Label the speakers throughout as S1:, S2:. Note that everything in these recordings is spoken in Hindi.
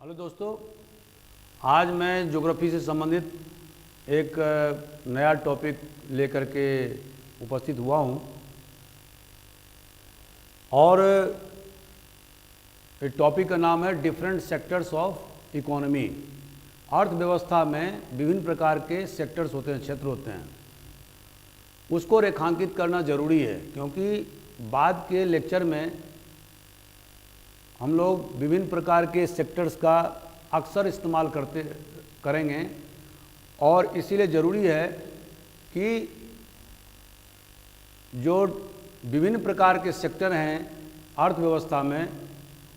S1: हेलो दोस्तों, आज मैं ज्योग्राफी से संबंधित एक नया टॉपिक लेकर के उपस्थित हुआ हूँ और इस टॉपिक का नाम है डिफरेंट सेक्टर्स ऑफ इकोनॉमी। अर्थव्यवस्था में विभिन्न प्रकार के सेक्टर्स होते हैं, क्षेत्र होते हैं, उसको रेखांकित करना जरूरी है क्योंकि बाद के लेक्चर में हम लोग विभिन्न प्रकार के सेक्टर्स का अक्सर इस्तेमाल करेंगे और इसीलिए ज़रूरी है कि जो विभिन्न प्रकार के सेक्टर हैं अर्थव्यवस्था में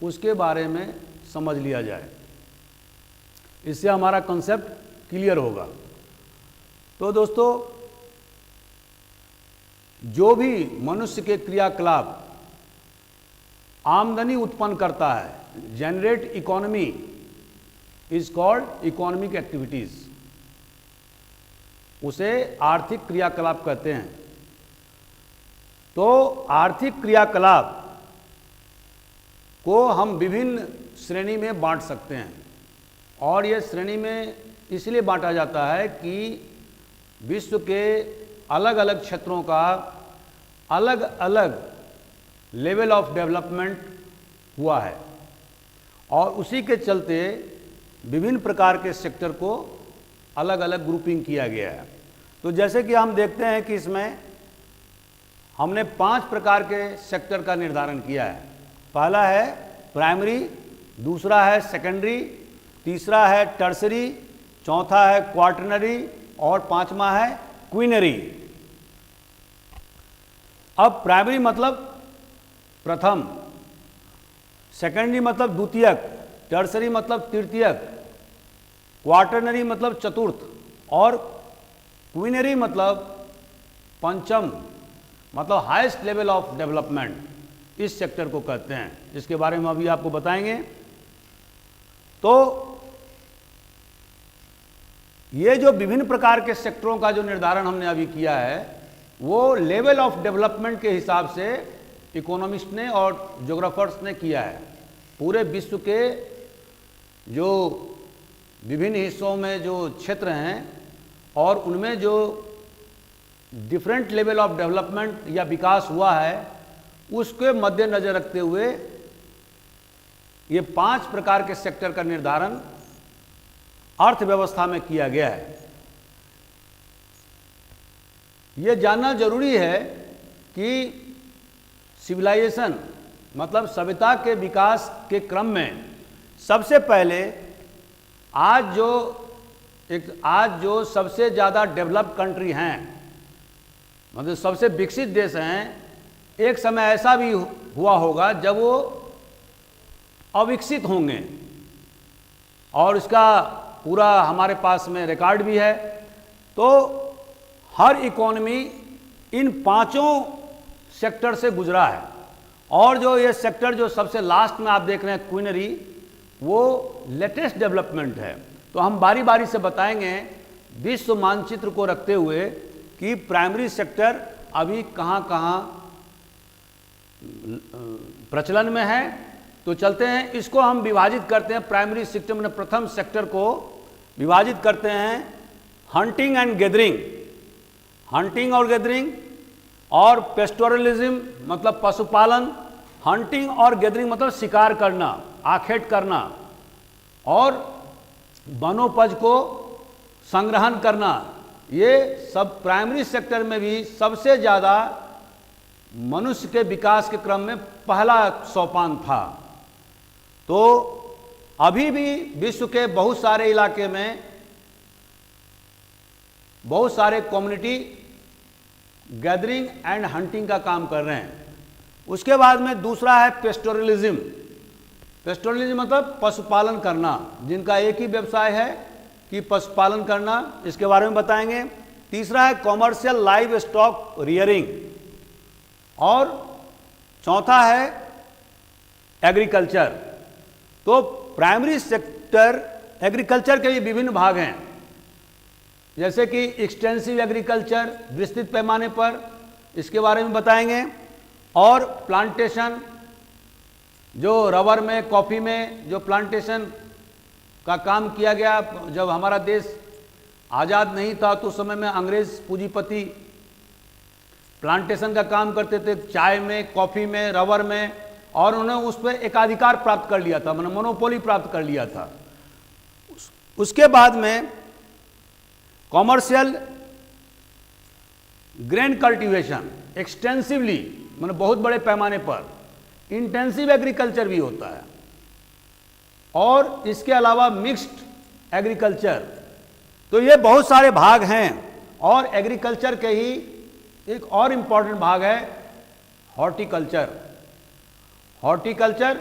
S1: उसके बारे में समझ लिया जाए। इससे हमारा कंसेप्ट क्लियर होगा। तो दोस्तों, जो भी मनुष्य के क्रियाकलाप आमदनी उत्पन्न करता है, generate economy, is called economic activities, उसे आर्थिक क्रियाकलाप कहते हैं। तो आर्थिक क्रियाकलाप को हम विभिन्न श्रेणी में बांट सकते हैं और यह श्रेणी में इसलिए बांटा जाता है कि विश्व के अलग अलग क्षेत्रों का अलग अलग लेवल ऑफ डेवलपमेंट हुआ है और उसी के चलते विभिन्न प्रकार के सेक्टर को अलग अलग ग्रुपिंग किया गया है। तो जैसे कि हम देखते हैं कि इसमें हमने 5 प्रकार के सेक्टर का निर्धारण किया है। पहला है प्राइमरी, दूसरा है सेकेंडरी, तीसरा है टर्सरी, चौथा है क्वार्टरनरी और 5वां है क्वीनरी। अब प्राइमरी मतलब प्रथम, सेकेंडरी मतलब द्वितीयक, टर्सरी मतलब तृतीयक, क्वार्टरनरी मतलब चतुर्थ और क्वीनरी मतलब पंचम, मतलब हाईएस्ट लेवल ऑफ डेवलपमेंट इस सेक्टर को कहते हैं। इसके बारे में अभी आपको बताएंगे। तो ये जो विभिन्न प्रकार के सेक्टरों का जो निर्धारण हमने अभी किया है वो लेवल ऑफ डेवलपमेंट के हिसाब से इकोनॉमिस्ट ने और ज्योग्राफर्स ने किया है। पूरे विश्व के जो विभिन्न हिस्सों में जो क्षेत्र हैं और उनमें जो डिफरेंट लेवल ऑफ डेवलपमेंट या विकास हुआ है उसके मद्देनजर रखते हुए ये 5 प्रकार के सेक्टर का निर्धारण अर्थव्यवस्था में किया गया है। ये जानना जरूरी है कि सिविलाइजेशन मतलब सभ्यता के विकास के क्रम में सबसे पहले आज जो सबसे ज़्यादा डेवलप्ड कंट्री हैं, मतलब सबसे विकसित देश हैं, एक समय ऐसा भी हुआ होगा जब वो अविकसित होंगे और इसका पूरा हमारे पास में रिकॉर्ड भी है। तो हर इकोनॉमी इन 5 सेक्टर से गुजरा है और जो ये सेक्टर जो सबसे लास्ट में आप देख रहे हैं क्वीनरी, वो लेटेस्ट डेवलपमेंट है। तो हम बारी बारी से बताएंगे विश्व मानचित्र को रखते हुए कि प्राइमरी सेक्टर अभी कहाँ कहाँ प्रचलन में है। तो चलते हैं, इसको हम विभाजित करते हैं। प्राइमरी सेक्टर में प्रथम सेक्टर को विभाजित करते हैं हंटिंग एंड गैदरिंग, हंटिंग और गैदरिंग, और पेस्टोरलिज्म मतलब पशुपालन, हंटिंग और गैदरिंग मतलब शिकार करना, आखेट करना, और वनोपज को संग्रहण करना। ये सब प्राइमरी सेक्टर में भी सबसे ज़्यादा मनुष्य के विकास के क्रम में पहला सोपान था। तो अभी भी विश्व के बहुत सारे इलाके में बहुत सारे कम्युनिटी गैदरिंग एंड हंटिंग का काम कर रहे हैं। उसके बाद में दूसरा है पेस्टोरलिज्म। पेस्टोरलिज्म मतलब पशुपालन करना, जिनका एक ही व्यवसाय है कि पशुपालन करना, इसके बारे में बताएंगे। तीसरा है कॉमर्शियल लाइव स्टॉक रियरिंग और चौथा है एग्रीकल्चर। तो प्राइमरी सेक्टर एग्रीकल्चर के भी विभिन्न भाग हैं, जैसे कि एक्सटेंसिव एग्रीकल्चर विस्तृत पैमाने पर, इसके बारे में बताएंगे, और प्लांटेशन जो रबर में, कॉफ़ी में जो प्लांटेशन का काम किया गया। जब हमारा देश आज़ाद नहीं था तो उस समय में अंग्रेज पूंजीपति प्लांटेशन का काम करते थे, चाय में, कॉफ़ी में, रबर में, और उन्होंने उस पर एकाधिकार प्राप्त कर लिया था, मतलब मोनोपोली प्राप्त कर लिया था। उसके बाद में कॉमर्शियल ग्रेन कल्टीवेशन एक्सटेंसिवली, मतलब बहुत बड़े पैमाने पर इंटेंसिव एग्रीकल्चर भी होता है, और इसके अलावा मिक्स्ड एग्रीकल्चर। तो ये बहुत सारे भाग हैं, और एग्रीकल्चर के ही एक और इम्पॉर्टेंट भाग है हॉर्टिकल्चर। हॉर्टिकल्चर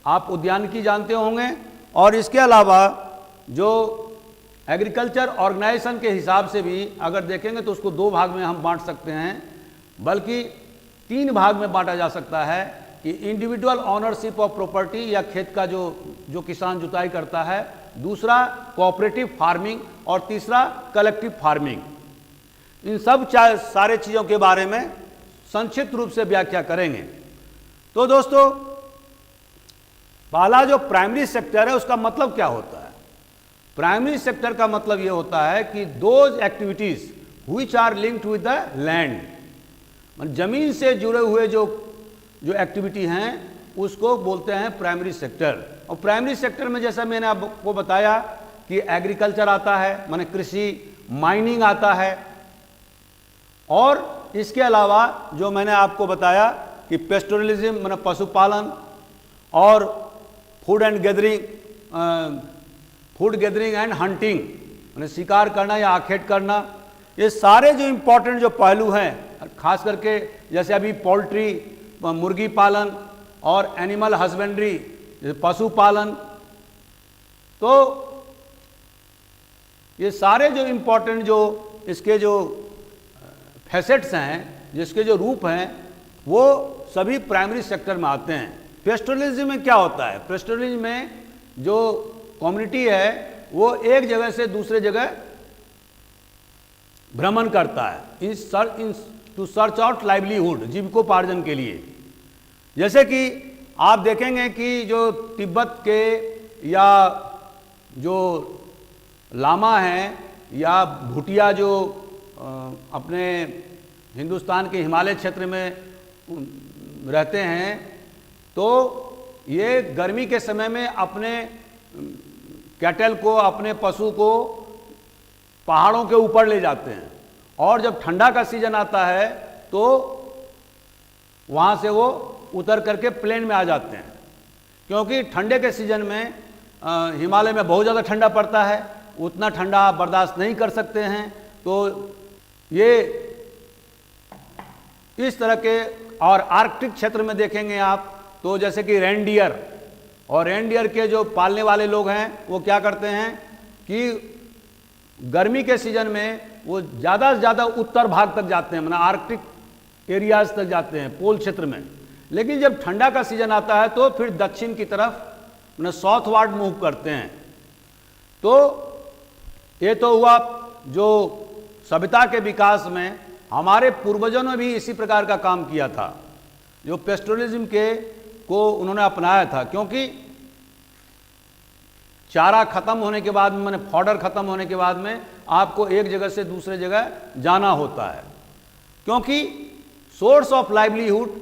S1: आप उद्यानिकी जानते होंगे, और इसके अलावा जो एग्रीकल्चर ऑर्गेनाइजेशन के हिसाब से भी अगर देखेंगे तो उसको 2 भाग में हम बांट सकते हैं, बल्कि 3 भाग में बांटा जा सकता है कि इंडिविजुअल ऑनरशिप ऑफ प्रॉपर्टी, या खेत का जो किसान जुताई करता है, दूसरा कोऑपरेटिव फार्मिंग, और तीसरा कलेक्टिव फार्मिंग। इन सब सारे चीज़ों के बारे में संक्षिप्त रूप से व्याख्या करेंगे। तो दोस्तों, पहला जो प्राइमरी सेक्टर है उसका मतलब क्या होता है? प्राइमरी सेक्टर का मतलब ये होता है कि those activities which are linked with the land, मतलब जमीन से जुड़े हुए जो एक्टिविटी हैं उसको बोलते हैं प्राइमरी सेक्टर। और प्राइमरी सेक्टर में जैसा मैंने आपको बताया कि एग्रीकल्चर आता है, माने कृषि, माइनिंग आता है, और इसके अलावा जो मैंने आपको बताया कि पेस्टोरलिज्म माने पशुपालन, और फूड गैदरिंग एंड हंटिंग, माने शिकार करना या आखेट करना। ये सारे जो इम्पोर्टेंट जो पहलू हैं, खास करके जैसे अभी पोल्ट्री, मुर्गी पालन, और एनिमल हस्बेंड्री, पशुपालन, तो ये सारे जो इम्पोर्टेंट जो इसके जो फैसेट्स हैं, जिसके जो रूप हैं, वो सभी प्राइमरी सेक्टर में आते हैं। पेस्टोरलिज्म में क्या होता है? पेस्टोरलिज्म में जो कम्युनिटी है वो एक जगह से दूसरे जगह भ्रमण करता है टू सर्च आउट लाइवलीहुड, जीविकोपार्जन के लिए। जैसे कि आप देखेंगे कि जो तिब्बत के या जो लामा हैं या भूटिया जो अपने हिंदुस्तान के हिमालय क्षेत्र में रहते हैं, तो ये गर्मी के समय में अपने कैटल को, अपने पशु को पहाड़ों के ऊपर ले जाते हैं, और जब ठंडा का सीजन आता है तो वहाँ से वो उतर करके प्लेन में आ जाते हैं, क्योंकि ठंडे के सीजन में हिमालय में बहुत ज़्यादा ठंडा पड़ता है, उतना ठंडा आप बर्दाश्त नहीं कर सकते हैं। तो ये इस तरह के, और आर्कटिक क्षेत्र में देखेंगे आप तो जैसे कि रेनडियर, और रेनडियर के जो पालने वाले लोग हैं वो क्या करते हैं कि गर्मी के सीजन में वो ज़्यादा से ज़्यादा उत्तर भाग तक जाते हैं, मतलब आर्कटिक एरियाज तक जाते हैं, पोल क्षेत्र में। लेकिन जब ठंडा का सीजन आता है तो फिर दक्षिण की तरफ, मतलब साउथवार्ड मूव करते हैं। तो ये तो हुआ जो सभ्यता के विकास में हमारे पूर्वजों ने भी इसी प्रकार का काम किया था, जो पेस्टोरलिज्म को उन्होंने अपनाया था, क्योंकि चारा खत्म होने के बाद में, मैंने फॉडर खत्म होने के बाद में आपको एक जगह से दूसरे जगह जाना होता है, क्योंकि सोर्स ऑफ लाइवलीहुड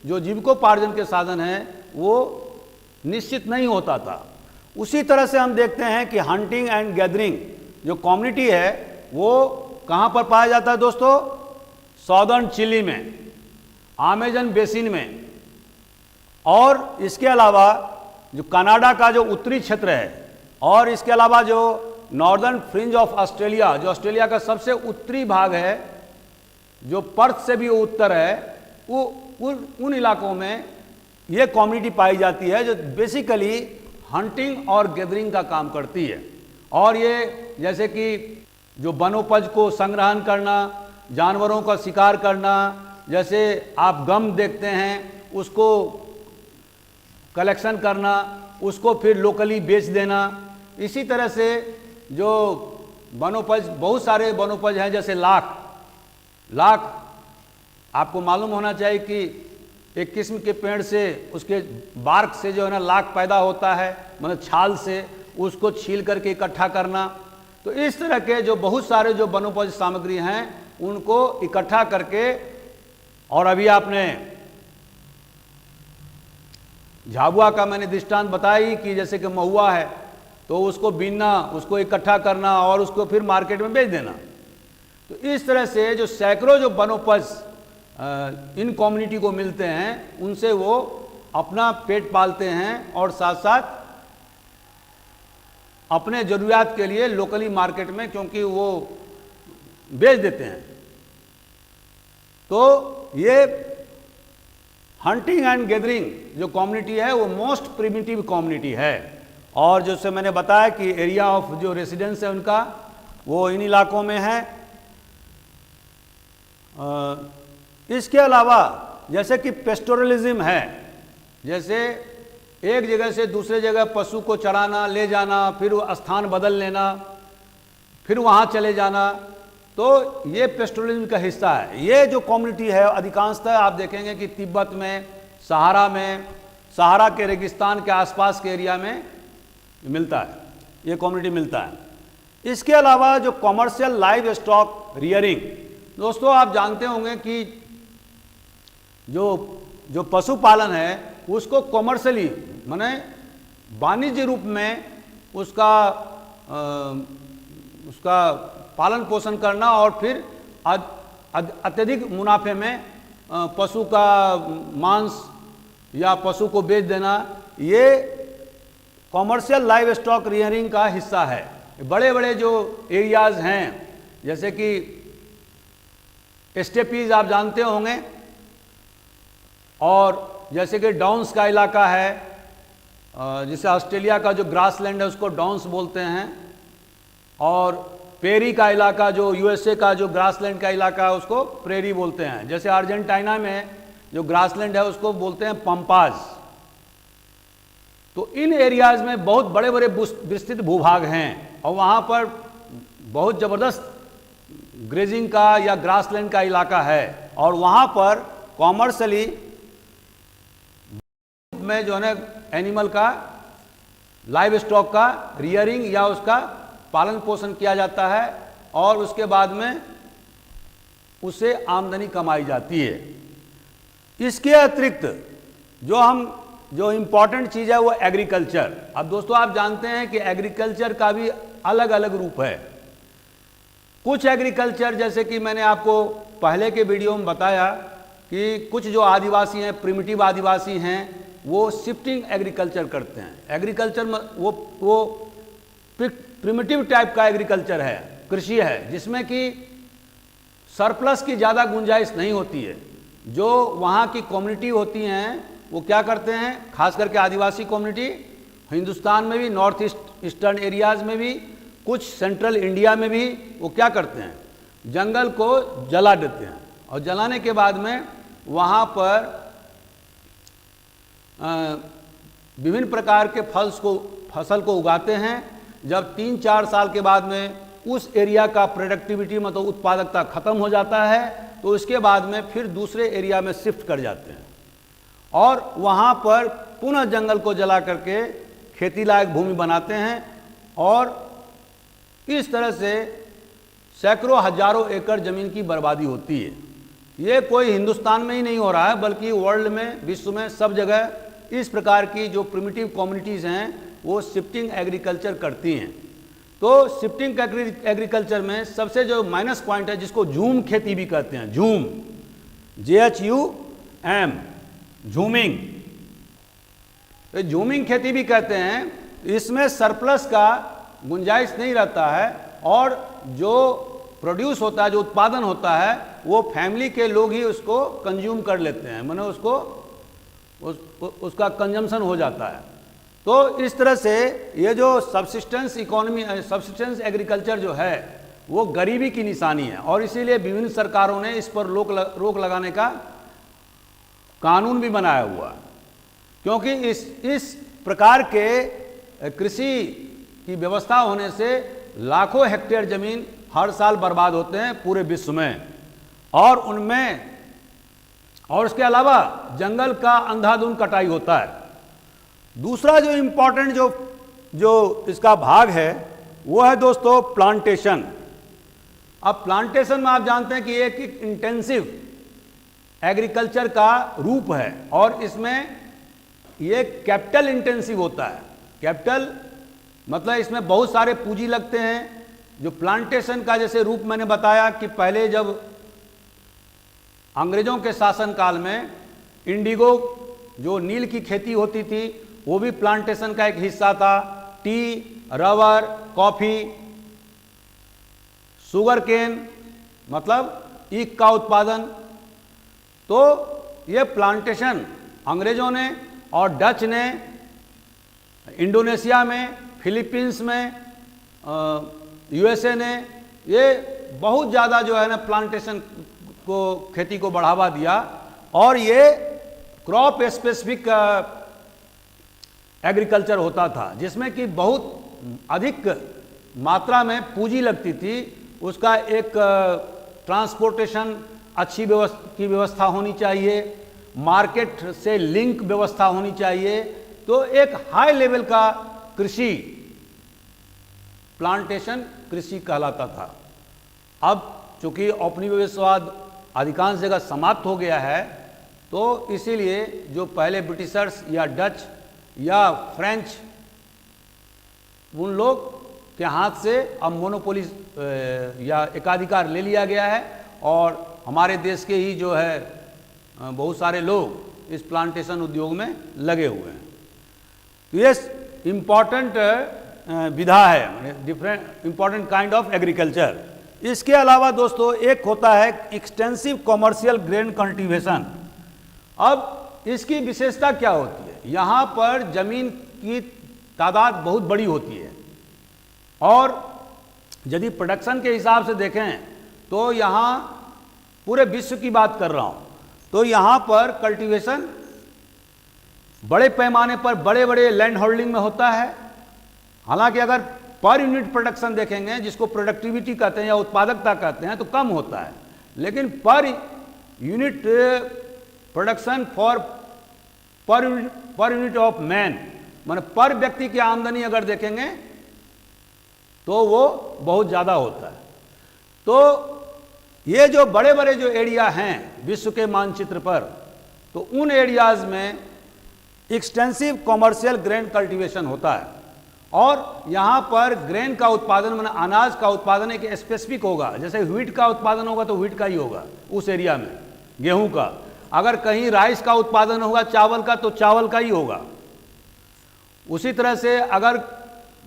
S1: जो जीविकोपार्जन के साधन है वो निश्चित नहीं होता था। उसी तरह से हम देखते हैं कि हंटिंग एंड गैदरिंग जो कम्युनिटी है वो कहाँ पर पाया जाता है दोस्तों? सॉदर्न चिली में, अमेज़न बेसिन में, और इसके अलावा जो कनाडा का जो उत्तरी क्षेत्र है, और इसके अलावा जो नॉर्दर्न फ्रिंज ऑफ ऑस्ट्रेलिया, जो ऑस्ट्रेलिया का सबसे उत्तरी भाग है, जो पर्थ से भी उत्तर है, वो उन इलाकों में ये कम्युनिटी पाई जाती है जो बेसिकली हंटिंग और गैदरिंग का काम करती है। और ये जैसे कि जो वनोपज को संग्रहण करना, जानवरों का शिकार करना, जैसे आप गम देखते हैं उसको कलेक्शन करना, उसको फिर लोकली बेच देना। इसी तरह से जो वनोपज, बहुत सारे वनोपज हैं, जैसे लाख आपको मालूम होना चाहिए कि एक किस्म के पेड़ से, उसके बार्क से जो है ना लाख पैदा होता है, मतलब छाल से, उसको छील करके इकट्ठा करना। तो इस तरह के जो बहुत सारे जो वनोपज सामग्री हैं उनको इकट्ठा करके, और अभी आपने झाबुआ का मैंने दृष्टांत बताई कि जैसे कि महुआ है तो उसको बीनना, उसको इकट्ठा करना और उसको फिर मार्केट में बेच देना। तो इस तरह से जो सैकड़ों जो वनोपज इन कम्युनिटी को मिलते हैं उनसे वो अपना पेट पालते हैं और साथ साथ अपने ज़रूरियात के लिए लोकली मार्केट में, क्योंकि वो बेच देते हैं। तो ये हंटिंग एंड गैदरिंग जो कम्युनिटी है वो मोस्ट प्रिमिटिव कम्युनिटी है। और जैसे मैंने बताया कि एरिया ऑफ जो रेसिडेंस है उनका वो इन इलाकों में है। इसके अलावा जैसे कि पेस्टोरलिज्म है, जैसे एक जगह से दूसरे जगह पशु को चराना, ले जाना, फिर वो स्थान बदल लेना, फिर वहाँ चले जाना, तो ये पेस्टोरलिज्म का हिस्सा है। ये जो कम्युनिटी है अधिकांशतः आप देखेंगे कि तिब्बत में, सहारा के रेगिस्तान के आसपास के एरिया में मिलता है, ये कम्युनिटी मिलता है। इसके अलावा जो कॉमर्शियल लाइव स्टॉक रियरिंग, दोस्तों आप जानते होंगे कि जो पशुपालन है उसको कॉमर्शियली माने वाणिज्य रूप में उसका पालन पोषण करना और फिर अत्यधिक मुनाफे में पशु का मांस या पशु को बेच देना, ये कॉमर्शियल लाइव स्टॉक रियरिंग का हिस्सा है। बड़े बड़े जो एरियाज हैं जैसे कि स्टेपीज आप जानते होंगे, और जैसे कि डाउन्स का इलाका है, जिसे ऑस्ट्रेलिया का जो ग्रासलैंड है उसको डाउन्स बोलते हैं, और प्रेरी का इलाका जो यूएसए का जो ग्रासलैंड का इलाका है उसको प्रेरी बोलते हैं। जैसे अर्जेंटीना में जो ग्रासलैंड है उसको बोलते हैं पंपाज। तो इन एरियाज में बहुत बड़े बड़े विस्तृत भूभाग हैं और वहाँ पर बहुत ज़बरदस्त ग्रेजिंग का या ग्रासलैंड का इलाका है, और वहाँ पर कॉमर्शियली में जो है ना एनिमल का, लाइव स्टॉक का रियरिंग या उसका पालन पोषण किया जाता है और उसके बाद में उससे आमदनी कमाई जाती है। इसके अतिरिक्त जो इम्पॉर्टेंट चीज़ है वो एग्रीकल्चर। अब दोस्तों आप जानते हैं कि एग्रीकल्चर का भी अलग अलग रूप है। कुछ एग्रीकल्चर, जैसे कि मैंने आपको पहले के वीडियो में बताया कि कुछ जो आदिवासी हैं, प्रिमिटिव आदिवासी हैं, वो शिफ्टिंग एग्रीकल्चर करते हैं। एग्रीकल्चर में वो प्रिमिटिव टाइप का एग्रीकल्चर है, कृषि है, जिसमें कि सरप्लस की ज़्यादा गुंजाइश नहीं होती है। जो वहाँ की कम्युनिटी होती हैं वो क्या करते हैं, खास करके आदिवासी कम्युनिटी हिंदुस्तान में भी, नॉर्थ ईस्टर्न एरियाज़ में भी, कुछ सेंट्रल इंडिया में भी, वो क्या करते हैं, जंगल को जला देते हैं और जलाने के बाद में वहाँ पर विभिन्न प्रकार के फसल को उगाते हैं। जब 3-4 साल के बाद में उस एरिया का प्रोडक्टिविटी मतलब उत्पादकता खत्म हो जाता है तो उसके बाद में फिर दूसरे एरिया में शिफ्ट कर जाते हैं और वहाँ पर पुनः जंगल को जला करके खेती लायक भूमि बनाते हैं, और इस तरह से सैकड़ों हजारों एकड़ ज़मीन की बर्बादी होती है। ये कोई हिंदुस्तान में ही नहीं हो रहा है बल्कि वर्ल्ड में, विश्व में सब जगह इस प्रकार की जो प्रिमिटिव कम्युनिटीज़ हैं वो शिफ्टिंग एग्रीकल्चर करती हैं। तो शिफ्टिंग एग्रीकल्चर में सबसे जो माइनस पॉइंट है, जिसको झूम खेती भी कहते हैं, झूम, ZHUM, झूमिंग, तो झूमिंग खेती भी कहते हैं। इसमें सरप्लस का गुंजाइश नहीं रहता है और जो प्रोड्यूस होता है, जो उत्पादन होता है, वो फैमिली के लोग ही उसको कंज्यूम कर लेते हैं, माने उसका कंजम्पशन हो जाता है। तो इस तरह से ये जो सब्सिस्टेंस इकोनॉमी, सब्सिस्टेंस एग्रीकल्चर जो है वो गरीबी की निशानी है, और इसीलिए विभिन्न सरकारों ने इस पर रोक लगाने का कानून भी बनाया हुआ है, क्योंकि इस प्रकार के कृषि की व्यवस्था होने से लाखों हेक्टेयर ज़मीन हर साल बर्बाद होते हैं पूरे विश्व में, और उसके अलावा जंगल का अंधाधुंध कटाई होता है। दूसरा जो इम्पोर्टेंट जो जो इसका भाग है वो है दोस्तों प्लांटेशन। अब प्लांटेशन में आप जानते हैं कि एक इंटेंसिव एग्रीकल्चर का रूप है और इसमें ये कैपिटल इंटेंसिव होता है। कैपिटल मतलब इसमें बहुत सारे पूंजी लगते हैं। जो प्लांटेशन का जैसे रूप मैंने बताया कि पहले जब अंग्रेजों के शासनकाल में इंडिगो जो नील की खेती होती थी वो भी प्लांटेशन का एक हिस्सा था। Tea, rubber, coffee, sugar cane मतलब ईख का उत्पादन, तो ये प्लांटेशन अंग्रेजों ने और डच ने इंडोनेशिया में, फिलीपींस में, यूएसए ने ये बहुत ज़्यादा जो है ना प्लांटेशन को खेती को बढ़ावा दिया और ये क्रॉप स्पेसिफिक एग्रीकल्चर होता था जिसमें कि बहुत अधिक मात्रा में पूंजी लगती थी। उसका एक ट्रांसपोर्टेशन अच्छी व्यवस्था होनी चाहिए, मार्केट से लिंक व्यवस्था होनी चाहिए। तो एक हाई लेवल का कृषि प्लांटेशन कृषि कहलाता था। अब चूंकि औपनिवेशवाद अधिकांश जगह समाप्त हो गया है तो इसीलिए जो पहले ब्रिटिशर्स या डच या फ्रेंच उन लोग के हाथ से अब मोनोपोली या एकाधिकार ले लिया गया है और हमारे देश के ही जो है बहुत सारे लोग इस प्लांटेशन उद्योग में लगे हुए हैं। तो ये इम्पॉर्टेंट विधा है, different important kind of agriculture. इसके अलावा दोस्तों एक होता है एक्सटेंसिव कॉमर्शियल ग्रेन कल्टीवेशन। अब इसकी विशेषता क्या होती है? यहाँ पर जमीन की तादाद बहुत बड़ी होती है और यदि प्रोडक्शन के हिसाब से देखें तो यहाँ पूरे विश्व की बात कर रहा हूँ तो यहाँ पर कल्टीवेशन बड़े पैमाने पर बड़े बड़े लैंड होल्डिंग में होता है। हालांकि अगर पर यूनिट प्रोडक्शन देखेंगे जिसको प्रोडक्टिविटी कहते हैं या उत्पादकता कहते हैं तो कम होता है, लेकिन per unit production for per unit of man माने पर व्यक्ति की आमदनी अगर देखेंगे तो वो बहुत ज़्यादा होता है। तो ये जो बड़े बड़े जो एरिया हैं विश्व के मानचित्र पर तो उन एरियाज में एक्सटेंसिव कॉमर्शियल ग्रेन कल्टीवेशन होता है और यहाँ पर ग्रेन का उत्पादन माने अनाज का उत्पादन एक स्पेसिफिक होगा। जैसे व्हीट का उत्पादन होगा तो व्हीट का ही होगा उस एरिया में, गेहूं का। अगर कहीं राइस का उत्पादन होगा चावल का तो चावल का ही होगा। उसी तरह से अगर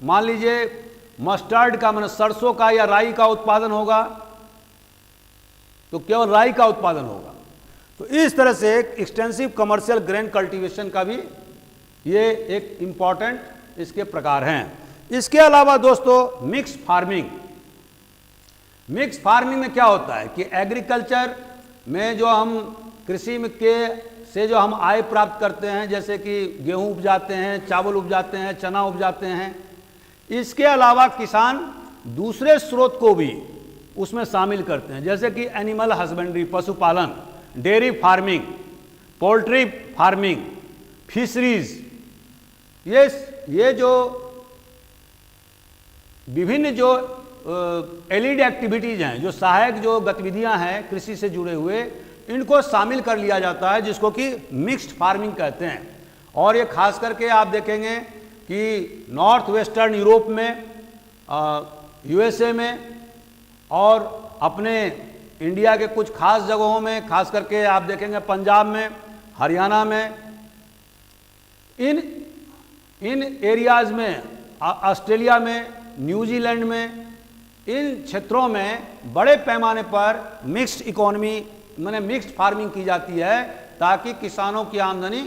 S1: मान लीजिए मस्टर्ड का माने सरसों का या राई का उत्पादन होगा तो केवल राई का उत्पादन होगा। तो इस तरह से एक्सटेंसिव कमर्शियल ग्रेन कल्टीवेशन का भी ये एक इम्पॉर्टेंट इसके प्रकार हैं। इसके अलावा दोस्तों मिक्स फार्मिंग। मिक्स फार्मिंग में क्या होता है कि एग्रीकल्चर में जो हम कृषि में के से जो हम आय प्राप्त करते हैं, जैसे कि गेहूं उपजाते हैं, चावल उपजाते हैं, चना उपजाते हैं, इसके अलावा किसान दूसरे स्रोत को भी उसमें शामिल करते हैं, जैसे कि एनिमल हस्बेंड्री पशुपालन, dairy farming, poultry farming, fisheries. ये जो विभिन्न जो एलिड एक्टिविटीज हैं, जो सहायक जो गतिविधियां हैं कृषि से जुड़े हुए, इनको शामिल कर लिया जाता है जिसको कि मिक्स्ड फार्मिंग कहते हैं। और ये खास करके आप देखेंगे कि नॉर्थ वेस्टर्न यूरोप में, यूएसए में और अपने इंडिया के कुछ खास जगहों में, खास करके आप देखेंगे पंजाब में, हरियाणा में, इन एरियाज में, ऑस्ट्रेलिया में, न्यूजीलैंड में, इन क्षेत्रों में बड़े पैमाने पर मिक्स्ड इकोनॉमी माने मिक्स्ड फार्मिंग की जाती है ताकि किसानों की आमदनी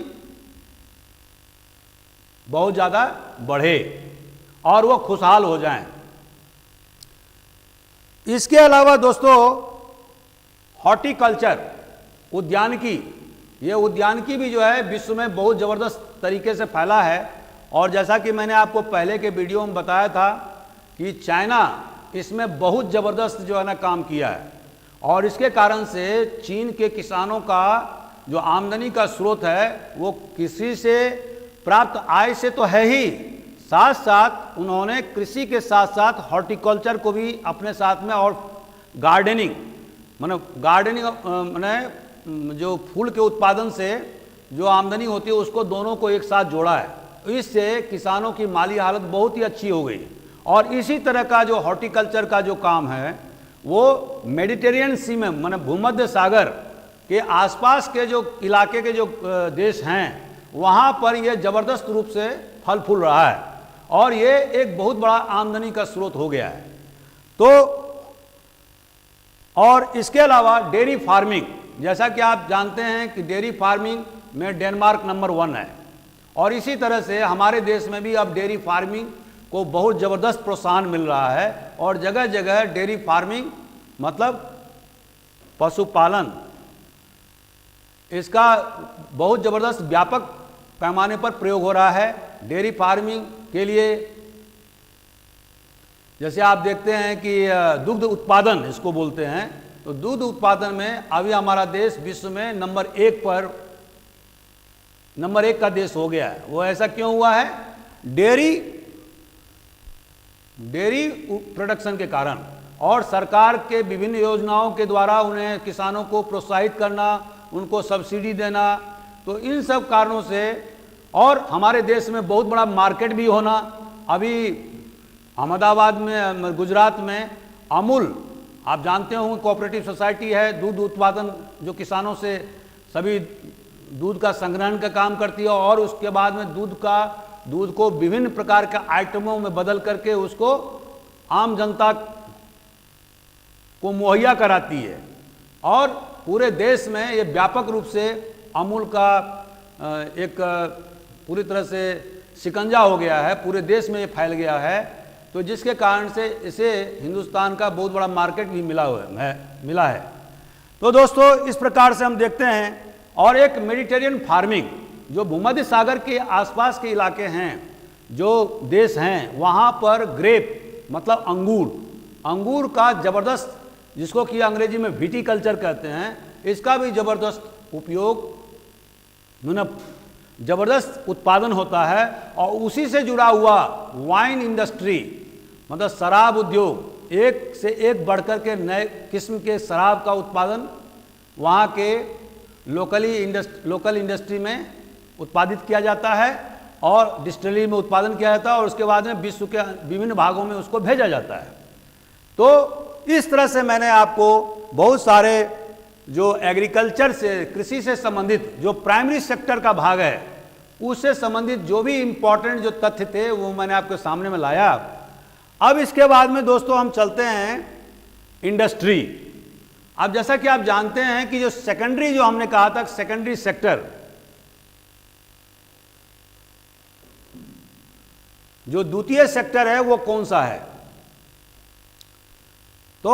S1: बहुत ज़्यादा बढ़े और वो खुशहाल हो जाएं। इसके अलावा दोस्तों हॉर्टिकल्चर, उद्यानिकी, ये उद्यानिकी भी जो है विश्व में बहुत ज़बरदस्त तरीके से फैला है। और जैसा कि मैंने आपको पहले के वीडियो में बताया था कि चाइना इसमें बहुत ज़बरदस्त जो है ना काम किया है और इसके कारण से चीन के किसानों का जो आमदनी का स्रोत है वो कृषि से प्राप्त आय से तो है ही, साथ साथ उन्होंने कृषि के साथ साथ हॉर्टिकल्चर को भी अपने साथ में, और गार्डनिंग माने जो फूल के उत्पादन से जो आमदनी होती है उसको, दोनों को एक साथ जोड़ा है। इससे किसानों की माली हालत बहुत ही अच्छी हो गई। और इसी तरह का जो हॉर्टिकल्चर का जो काम है वो मेडिटेरियन सी में, माने भूमध्य सागर के आसपास के जो इलाके के जो देश हैं वहाँ पर यह ज़बरदस्त रूप से फल फूल रहा है और ये एक बहुत बड़ा आमदनी का स्रोत हो गया है। तो और इसके अलावा डेयरी फार्मिंग, जैसा कि आप जानते हैं कि डेयरी फार्मिंग में डेनमार्क नंबर 1 है, और इसी तरह से हमारे देश में भी अब डेयरी फार्मिंग को बहुत ज़बरदस्त प्रोत्साहन मिल रहा है और जगह जगह डेयरी फार्मिंग मतलब पशुपालन, इसका बहुत ज़बरदस्त व्यापक पैमाने पर प्रयोग हो रहा है। डेयरी फार्मिंग के लिए जैसे आप देखते हैं कि दुग्ध उत्पादन इसको बोलते हैं, तो दूध उत्पादन में अभी हमारा देश विश्व में नंबर 1 का देश हो गया है। वो ऐसा क्यों हुआ है? डेयरी प्रोडक्शन के कारण और सरकार के विभिन्न योजनाओं के द्वारा उन्हें किसानों को प्रोत्साहित करना, उनको सब्सिडी देना, तो इन सब कारणों से, और हमारे देश में बहुत बड़ा मार्केट भी होना। अभी अहमदाबाद में, गुजरात में अमूल, आप जानते होंगे, कोऑपरेटिव सोसाइटी है, दूध उत्पादन जो किसानों से सभी दूध का संग्रहण का काम करती है और उसके बाद में दूध को विभिन्न प्रकार के आइटमों में बदल करके उसको आम जनता को मुहैया कराती है। और पूरे देश में ये व्यापक रूप से अमूल का एक पूरी तरह से शिकंजा हो गया है, पूरे देश में ये फैल गया है, तो जिसके कारण से इसे हिंदुस्तान का बहुत बड़ा मार्केट भी मिला है। तो दोस्तों इस प्रकार से हम देखते हैं। और एक मेडिटेरियन फार्मिंग, जो भूमध्य सागर के आसपास के इलाके हैं, जो देश हैं, वहाँ पर ग्रेप मतलब अंगूर का ज़बरदस्त, जिसको कि अंग्रेजी में विटीकल्चर कहते हैं, इसका भी ज़बरदस्त उपयोग, ज़बरदस्त उत्पादन होता है। और उसी से जुड़ा हुआ वाइन इंडस्ट्री मतलब शराब उद्योग, एक से एक बढ़कर के नए किस्म के शराब का उत्पादन वहाँ के लोकल इंडस्ट्री में उत्पादित किया जाता है और डिस्टिलरी में उत्पादन किया जाता है और उसके बाद में विश्व के विभिन्न भागों में उसको भेजा जाता है। तो इस तरह से मैंने आपको बहुत सारे जो एग्रीकल्चर से, कृषि से संबंधित जो प्राइमरी सेक्टर का भाग है, उससे संबंधित जो भी इम्पोर्टेंट जो तथ्य थे वो मैंने आपके सामने में लाया। अब इसके बाद में दोस्तों हम चलते हैं इंडस्ट्री। अब जैसा कि आप जानते हैं कि जो सेकेंडरी, जो हमने कहा था सेकेंडरी सेक्टर, जो द्वितीय सेक्टर है वो कौन सा है? तो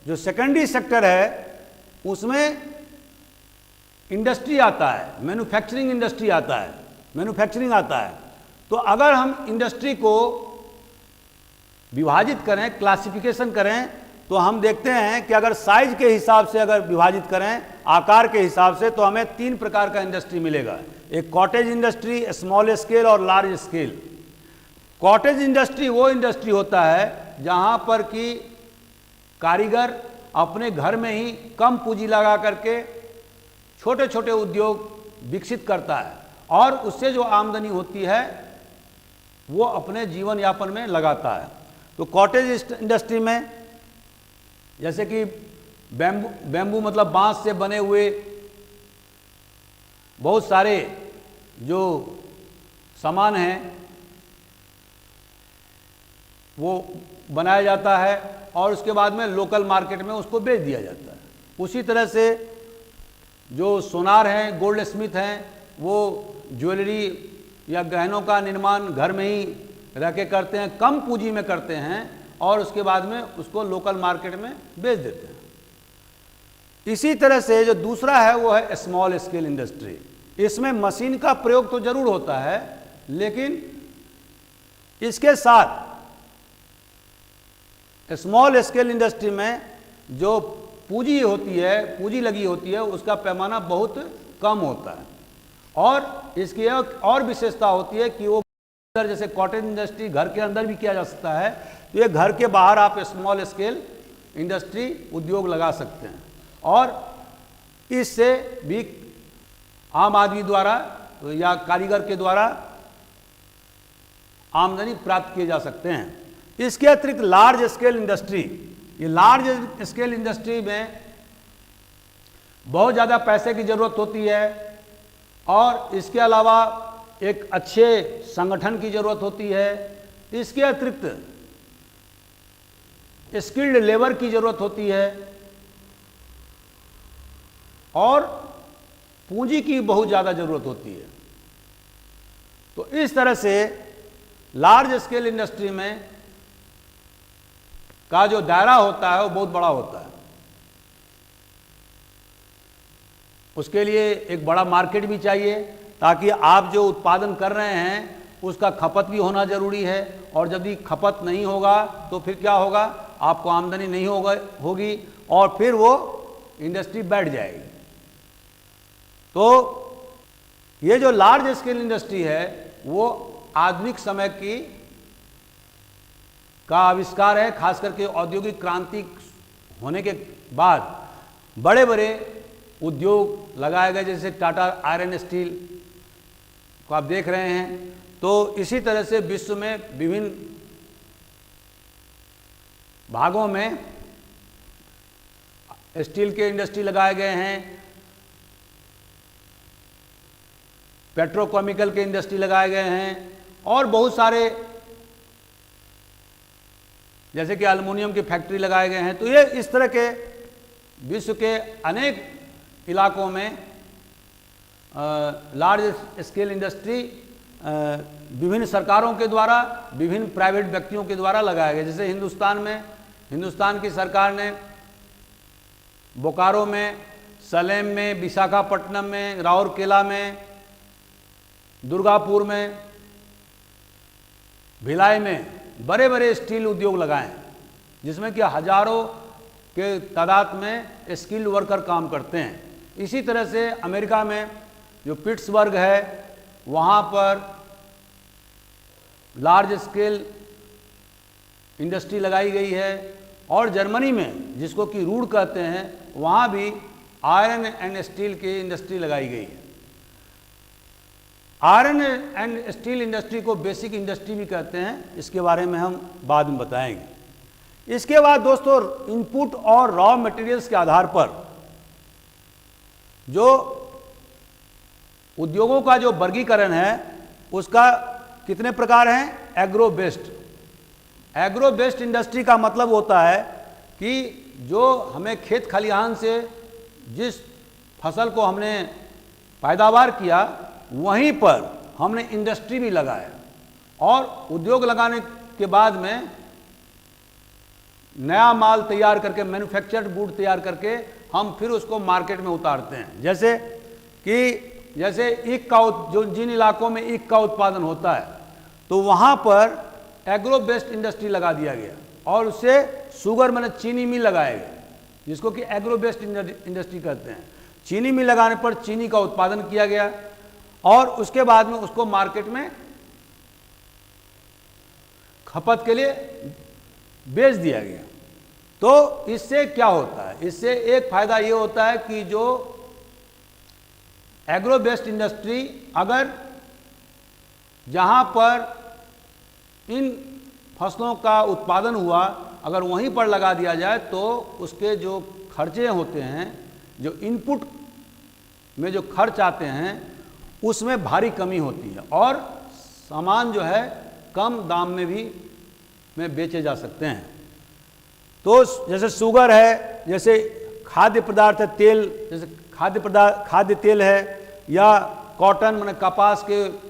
S1: जो सेकेंडरी सेक्टर है उसमें इंडस्ट्री आता है, मैन्युफैक्चरिंग इंडस्ट्री आता है, मैन्युफैक्चरिंग आता है। तो अगर हम इंडस्ट्री को विभाजित करें, क्लासिफिकेशन करें, तो हम देखते हैं कि अगर साइज के हिसाब से अगर विभाजित करें, आकार के हिसाब से, तो हमें 3 प्रकार का इंडस्ट्री मिलेगा। एक कॉटेज इंडस्ट्री, स्मॉल स्केल और लार्ज स्केल। कॉटेज इंडस्ट्री वो इंडस्ट्री होता है जहां पर कि कारीगर अपने घर में ही कम पूंजी लगा करके छोटे छोटे उद्योग विकसित करता है और उससे जो आमदनी होती है वो अपने जीवन यापन में लगाता है। तो कॉटेज इंडस्ट्री में जैसे कि बैम्बू मतलब बांस से बने हुए बहुत सारे जो सामान हैं वो बनाया जाता है और उसके बाद में लोकल मार्केट में उसको बेच दिया जाता है। उसी तरह से जो सोनार हैं, गोल्ड स्मिथ हैं, वो ज्वेलरी या गहनों का निर्माण घर में ही रह के करते हैं, कम पूंजी में करते हैं और उसके बाद में उसको लोकल मार्केट में बेच देते हैं। इसी तरह से जो दूसरा है वो है स्मॉल स्केल इंडस्ट्री। इसमें मशीन का प्रयोग तो जरूर होता है, लेकिन इसके साथ स्मॉल स्केल इंडस्ट्री में जो पूंजी होती है, पूंजी लगी होती है, उसका पैमाना बहुत कम होता है और इसकी एक और विशेषता होती है कि वो जैसे कॉटन इंडस्ट्री घर के अंदर भी किया जा सकता है, तो ये घर के बाहर आप स्मॉल स्केल इंडस्ट्री उद्योग लगा सकते हैं और इससे भी आम आदमी द्वारा या कारीगर के द्वारा आमदनी प्राप्त किए जा सकते हैं। इसके अतिरिक्त लार्ज स्केल इंडस्ट्री, ये लार्ज स्केल इंडस्ट्री में बहुत ज़्यादा पैसे की ज़रूरत होती है और इसके अलावा एक अच्छे संगठन की ज़रूरत होती है। इसके अतिरिक्त स्किल्ड लेबर की ज़रूरत होती है और पूंजी की बहुत ज़्यादा ज़रूरत होती है। तो इस तरह से लार्ज स्केल इंडस्ट्री में का जो दायरा होता है वो बहुत बड़ा होता है। उसके लिए एक बड़ा मार्केट भी चाहिए, ताकि आप जो उत्पादन कर रहे हैं उसका खपत भी होना जरूरी है, और यदि खपत नहीं होगा तो फिर क्या होगा, आपको आमदनी नहीं होगी और फिर वो इंडस्ट्री बैठ जाएगी। तो ये जो लार्ज स्केल इंडस्ट्री है वो आधुनिक समय का आविष्कार है। खास करके औद्योगिक क्रांति होने के बाद बड़े बड़े उद्योग लगाए गए, जैसे टाटा आयरन स्टील को आप देख रहे हैं। तो इसी तरह से विश्व में विभिन्न भागों में स्टील के इंडस्ट्री लगाए गए हैं, पेट्रोकेमिकल के इंडस्ट्री लगाए गए हैं और बहुत सारे जैसे कि एल्युमिनियम की फैक्ट्री लगाए गए हैं। तो ये इस तरह के विश्व के अनेक इलाकों में लार्ज स्केल इंडस्ट्री विभिन्न सरकारों के द्वारा, विभिन्न प्राइवेट व्यक्तियों के द्वारा लगाया गया। जैसे हिंदुस्तान की सरकार ने बोकारो में, सलेम में, विशाखापट्टनम में, राउरकेला में, दुर्गापुर में, भिलाई में बड़े बड़े स्टील उद्योग लगाए, जिसमें कि हजारों के तादाद में स्किल्ड वर्कर काम करते हैं। इसी तरह से अमेरिका में जो पिट्सबर्ग है वहाँ पर लार्ज स्केल इंडस्ट्री लगाई गई है, और जर्मनी में जिसको कि रूड कहते हैं वहाँ भी आयरन एंड स्टील की इंडस्ट्री लगाई गई है। आयरन एंड स्टील इंडस्ट्री को बेसिक इंडस्ट्री भी कहते हैं, इसके बारे में हम बाद में बताएंगे। इसके बाद दोस्तों इनपुट और रॉ मटेरियल्स के आधार पर जो उद्योगों का जो वर्गीकरण है उसका कितने प्रकार हैं? Agro based. Agro based industry का मतलब होता है कि जो हमें खेत खलिहान से जिस फसल को हमने पैदावार किया वहीं पर हमने इंडस्ट्री भी लगाया, और उद्योग लगाने के बाद में नया माल तैयार करके, मैन्युफैक्चर्ड गुड तैयार करके हम फिर उसको मार्केट में उतारते हैं। जैसे ईख का जो जिन इलाकों में ईख का उत्पादन होता है तो वहाँ पर एग्रो बेस्ड इंडस्ट्री लगा दिया गया, और उससे शुगर मैंने चीनी मिल लगाया गया, जिसको कि एग्रो बेस्ड इंडस्ट्री कहते हैं। चीनी मिल लगाने पर चीनी का उत्पादन किया गया और उसके बाद में उसको मार्केट में खपत के लिए बेच दिया गया। तो इससे क्या होता है? इससे एक फायदा ये होता है कि जो एग्रो बेस्ड इंडस्ट्री अगर जहां पर इन फसलों का उत्पादन हुआ अगर वहीं पर लगा दिया जाए तो उसके जो खर्चे होते हैं, जो इनपुट में जो खर्च आते हैं उसमें भारी कमी होती है और सामान जो है कम दाम में भी बेचे जा सकते हैं। तो जैसे शुगर है, जैसे खाद्य पदार्थ है, तेल, जैसे खाद्य तेल है, या कॉटन माने कपास के,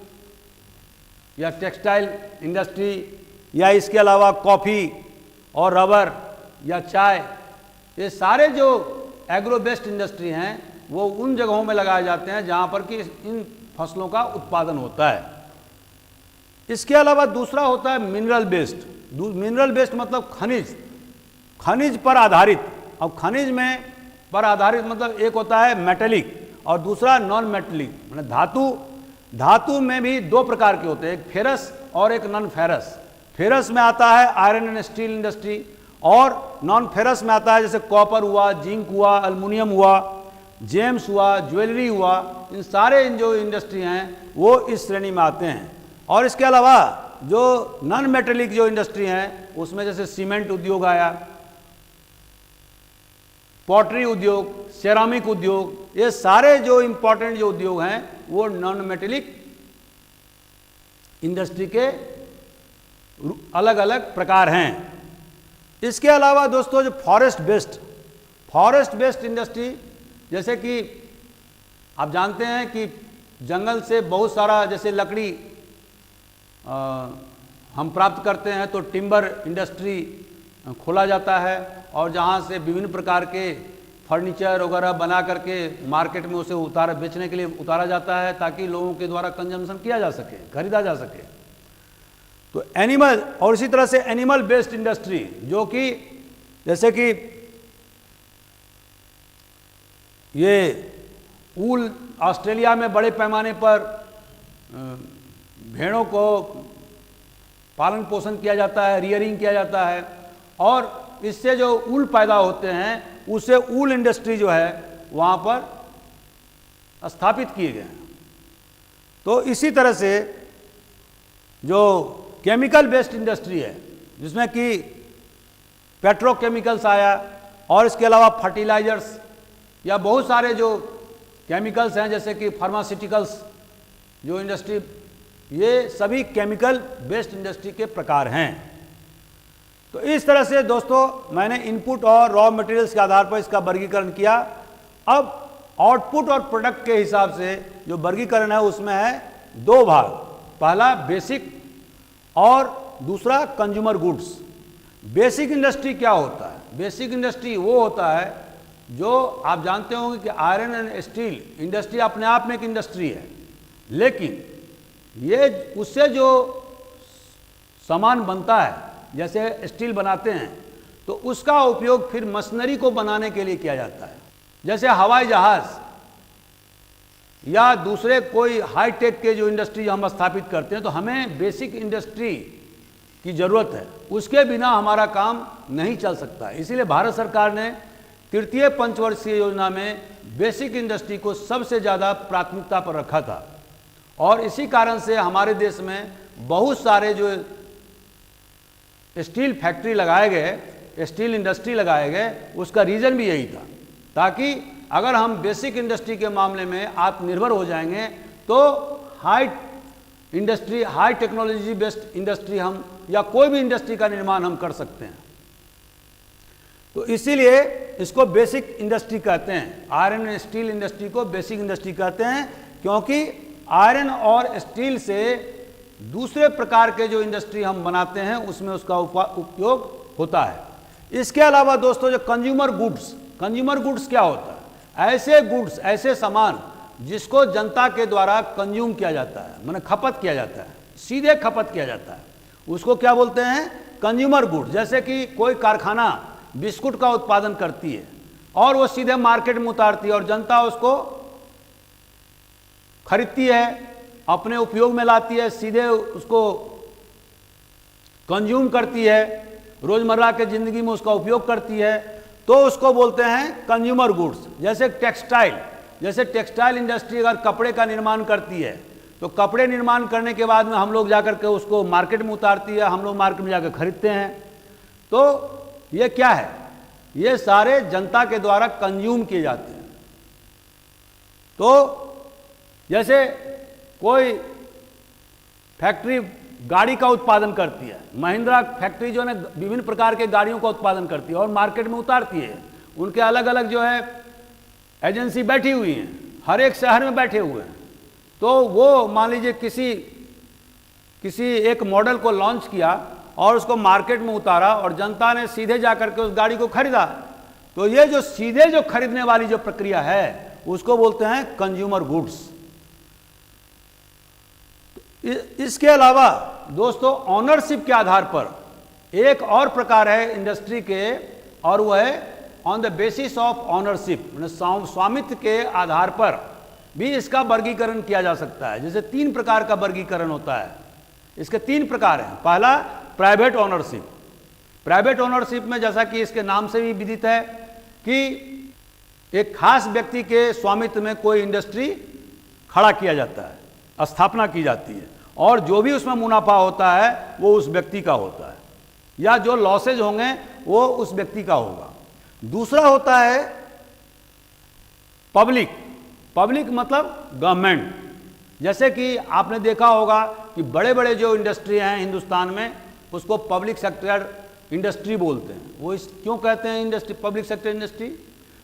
S1: या टेक्सटाइल इंडस्ट्री, या इसके अलावा कॉफ़ी और रबर या चाय, ये सारे जो एग्रो बेस्ड इंडस्ट्री हैं वो उन जगहों में लगाए जाते हैं जहाँ पर कि इन फसलों का उत्पादन होता है। इसके अलावा दूसरा होता है मिनरल बेस्ड। मिनरल बेस्ड मतलब खनिज पर आधारित। अब खनिज में पर आधारित मतलब एक होता है मेटेलिक और दूसरा नॉन मेटेलिक, मतलब धातु में भी दो प्रकार के होते हैं, एक फेरस और एक नॉन फेरस। फेरस में आता है आयरन एंड स्टील इंडस्ट्री, और नॉन फेरस में आता है जैसे कॉपर हुआ, जिंक हुआ, एल्युमिनियम हुआ, जेम्स हुआ, ज्वेलरी हुआ। इन सारे जो इंडस्ट्री हैं वो इस श्रेणी में आते हैं। और इसके अलावा जो नॉन मेटेलिक जो इंडस्ट्री हैं उसमें जैसे सीमेंट उद्योग आया, पॉटरी उद्योग, सेरामिक उद्योग, ये सारे जो इंपॉर्टेंट जो उद्योग हैं वो नॉन मेटेलिक इंडस्ट्री के अलग अलग प्रकार हैं। इसके अलावा दोस्तों जो फॉरेस्ट बेस्ड इंडस्ट्री, जैसे कि आप जानते हैं कि जंगल से बहुत सारा जैसे लकड़ी हम प्राप्त करते हैं, तो टिम्बर इंडस्ट्री खोला जाता है और जहाँ से विभिन्न प्रकार के फर्नीचर वगैरह बना करके मार्केट में उसे बेचने के लिए उतारा जाता है, ताकि लोगों के द्वारा कंजम्पशन किया जा सके, खरीदा जा सके। तो एनिमल, और इसी तरह से एनिमल बेस्ड इंडस्ट्री, जो कि जैसे कि ये ऊल, ऑस्ट्रेलिया में बड़े पैमाने पर भेड़ों को पालन पोषण किया जाता है, रियरिंग किया जाता है, और इससे जो ऊल पैदा होते हैं उससे ऊल इंडस्ट्री जो है वहाँ पर स्थापित किए गए हैं। तो इसी तरह से जो केमिकल बेस्ड इंडस्ट्री है, जिसमें कि पेट्रोकेमिकल्स आया, और इसके अलावा फर्टिलाइजर्स या बहुत सारे जो केमिकल्स हैं जैसे कि फार्मास्यूटिकल्स जो इंडस्ट्री, ये सभी केमिकल बेस्ड इंडस्ट्री के प्रकार हैं। तो इस तरह से दोस्तों मैंने इनपुट और रॉ मटेरियल्स के आधार पर इसका वर्गीकरण किया। अब आउटपुट और प्रोडक्ट के हिसाब से जो वर्गीकरण है उसमें है दो भाग, पहला बेसिक और दूसरा कंज्यूमर गुड्स। बेसिक इंडस्ट्री क्या होता है? बेसिक इंडस्ट्री वो होता है जो आप जानते होंगे कि आयरन एंड स्टील इंडस्ट्री अपने आप में एक इंडस्ट्री है, लेकिन ये उससे जो सामान बनता है, जैसे स्टील बनाते हैं, तो उसका उपयोग फिर मशीनरी को बनाने के लिए किया जाता है। जैसे हवाई जहाज या दूसरे कोई हाई टेक के जो इंडस्ट्री हम स्थापित करते हैं, तो हमें बेसिक इंडस्ट्री की ज़रूरत है, उसके बिना हमारा काम नहीं चल सकता। इसीलिए भारत सरकार ने तृतीय पंचवर्षीय योजना में बेसिक इंडस्ट्री को सबसे ज़्यादा प्राथमिकता पर रखा था, और इसी कारण से हमारे देश में बहुत सारे जो स्टील फैक्ट्री लगाए गए, स्टील इंडस्ट्री लगाए गए, उसका रीज़न भी यही था, ताकि अगर हम बेसिक इंडस्ट्री के मामले में आत्मनिर्भर हो जाएंगे तो high industry, high technology based industry हम या कोई भी इंडस्ट्री का निर्माण हम कर सकते हैं। तो इसीलिए इसको बेसिक इंडस्ट्री कहते हैं। आयरन एंड स्टील इंडस्ट्री को बेसिक इंडस्ट्री कहते हैं, क्योंकि आयरन और स्टील से दूसरे प्रकार के जो इंडस्ट्री हम बनाते हैं उसमें उसका उपयोग होता है। इसके अलावा दोस्तों जो कंज्यूमर गुड्स क्या होता है? ऐसे गुड्स, ऐसे सामान जिसको जनता के द्वारा कंज्यूम किया जाता है, माने खपत किया जाता है, सीधे खपत किया जाता है, उसको क्या बोलते हैं? Consumer goods. जैसे कि कोई कारखाना बिस्कुट का उत्पादन करती है और वो सीधे मार्केट में उतारती है और जनता उसको खरीदती है, अपने उपयोग में लाती है, सीधे उसको कंज्यूम करती है, रोजमर्रा के जिंदगी में उसका उपयोग करती है, तो उसको बोलते हैं कंज्यूमर गुड्स। जैसे टेक्सटाइल इंडस्ट्री अगर कपड़े का निर्माण करती है, तो कपड़े निर्माण करने के बाद में हम लोग जाकर के उसको मार्केट में उतारती है, हम लोग मार्केट में जाकर खरीदते हैं। तो ये क्या है? ये सारे जनता के द्वारा कंज्यूम किए जाते हैं। तो जैसे कोई फैक्ट्री गाड़ी का उत्पादन करती है, महिंद्रा फैक्ट्री जो है विभिन्न प्रकार के गाड़ियों का उत्पादन करती है और मार्केट में उतारती है। उनके अलग अलग जो है एजेंसी बैठी हुई हैं, हर एक शहर में बैठे हुए हैं। तो वो मान लीजिए किसी एक मॉडल को लॉन्च किया और उसको मार्केट में उतारा और जनता ने सीधे जाकर के उस गाड़ी को खरीदा। तो ये जो सीधे जो खरीदने वाली जो प्रक्रिया है उसको बोलते हैं कंज्यूमर गुड्स। इसके अलावा दोस्तों ऑनरशिप के आधार पर एक और प्रकार है इंडस्ट्री के, और वो है on the basis of ownership, स्वामित्व के आधार पर भी इसका वर्गीकरण किया जा सकता है। जैसे 3 प्रकार का वर्गीकरण होता है। इसके 3 प्रकार हैं। पहला प्राइवेट ओनरशिप। प्राइवेट ओनरशिप में जैसा कि इसके नाम से भी विदित है कि एक खास व्यक्ति के स्वामित्व में कोई इंडस्ट्री खड़ा किया जाता है, स्थापना की जाती है, और जो भी उसमें मुनाफा होता है वो उस व्यक्ति का होता है, या जो लॉसेज होंगे वो उस व्यक्ति का होगा। दूसरा होता है पब्लिक। पब्लिक मतलब गवर्नमेंट। जैसे कि आपने देखा होगा कि बड़े बड़े जो इंडस्ट्री हैं हिंदुस्तान में, उसको पब्लिक सेक्टर इंडस्ट्री बोलते हैं। वो क्यों कहते हैं industry, public sector industry?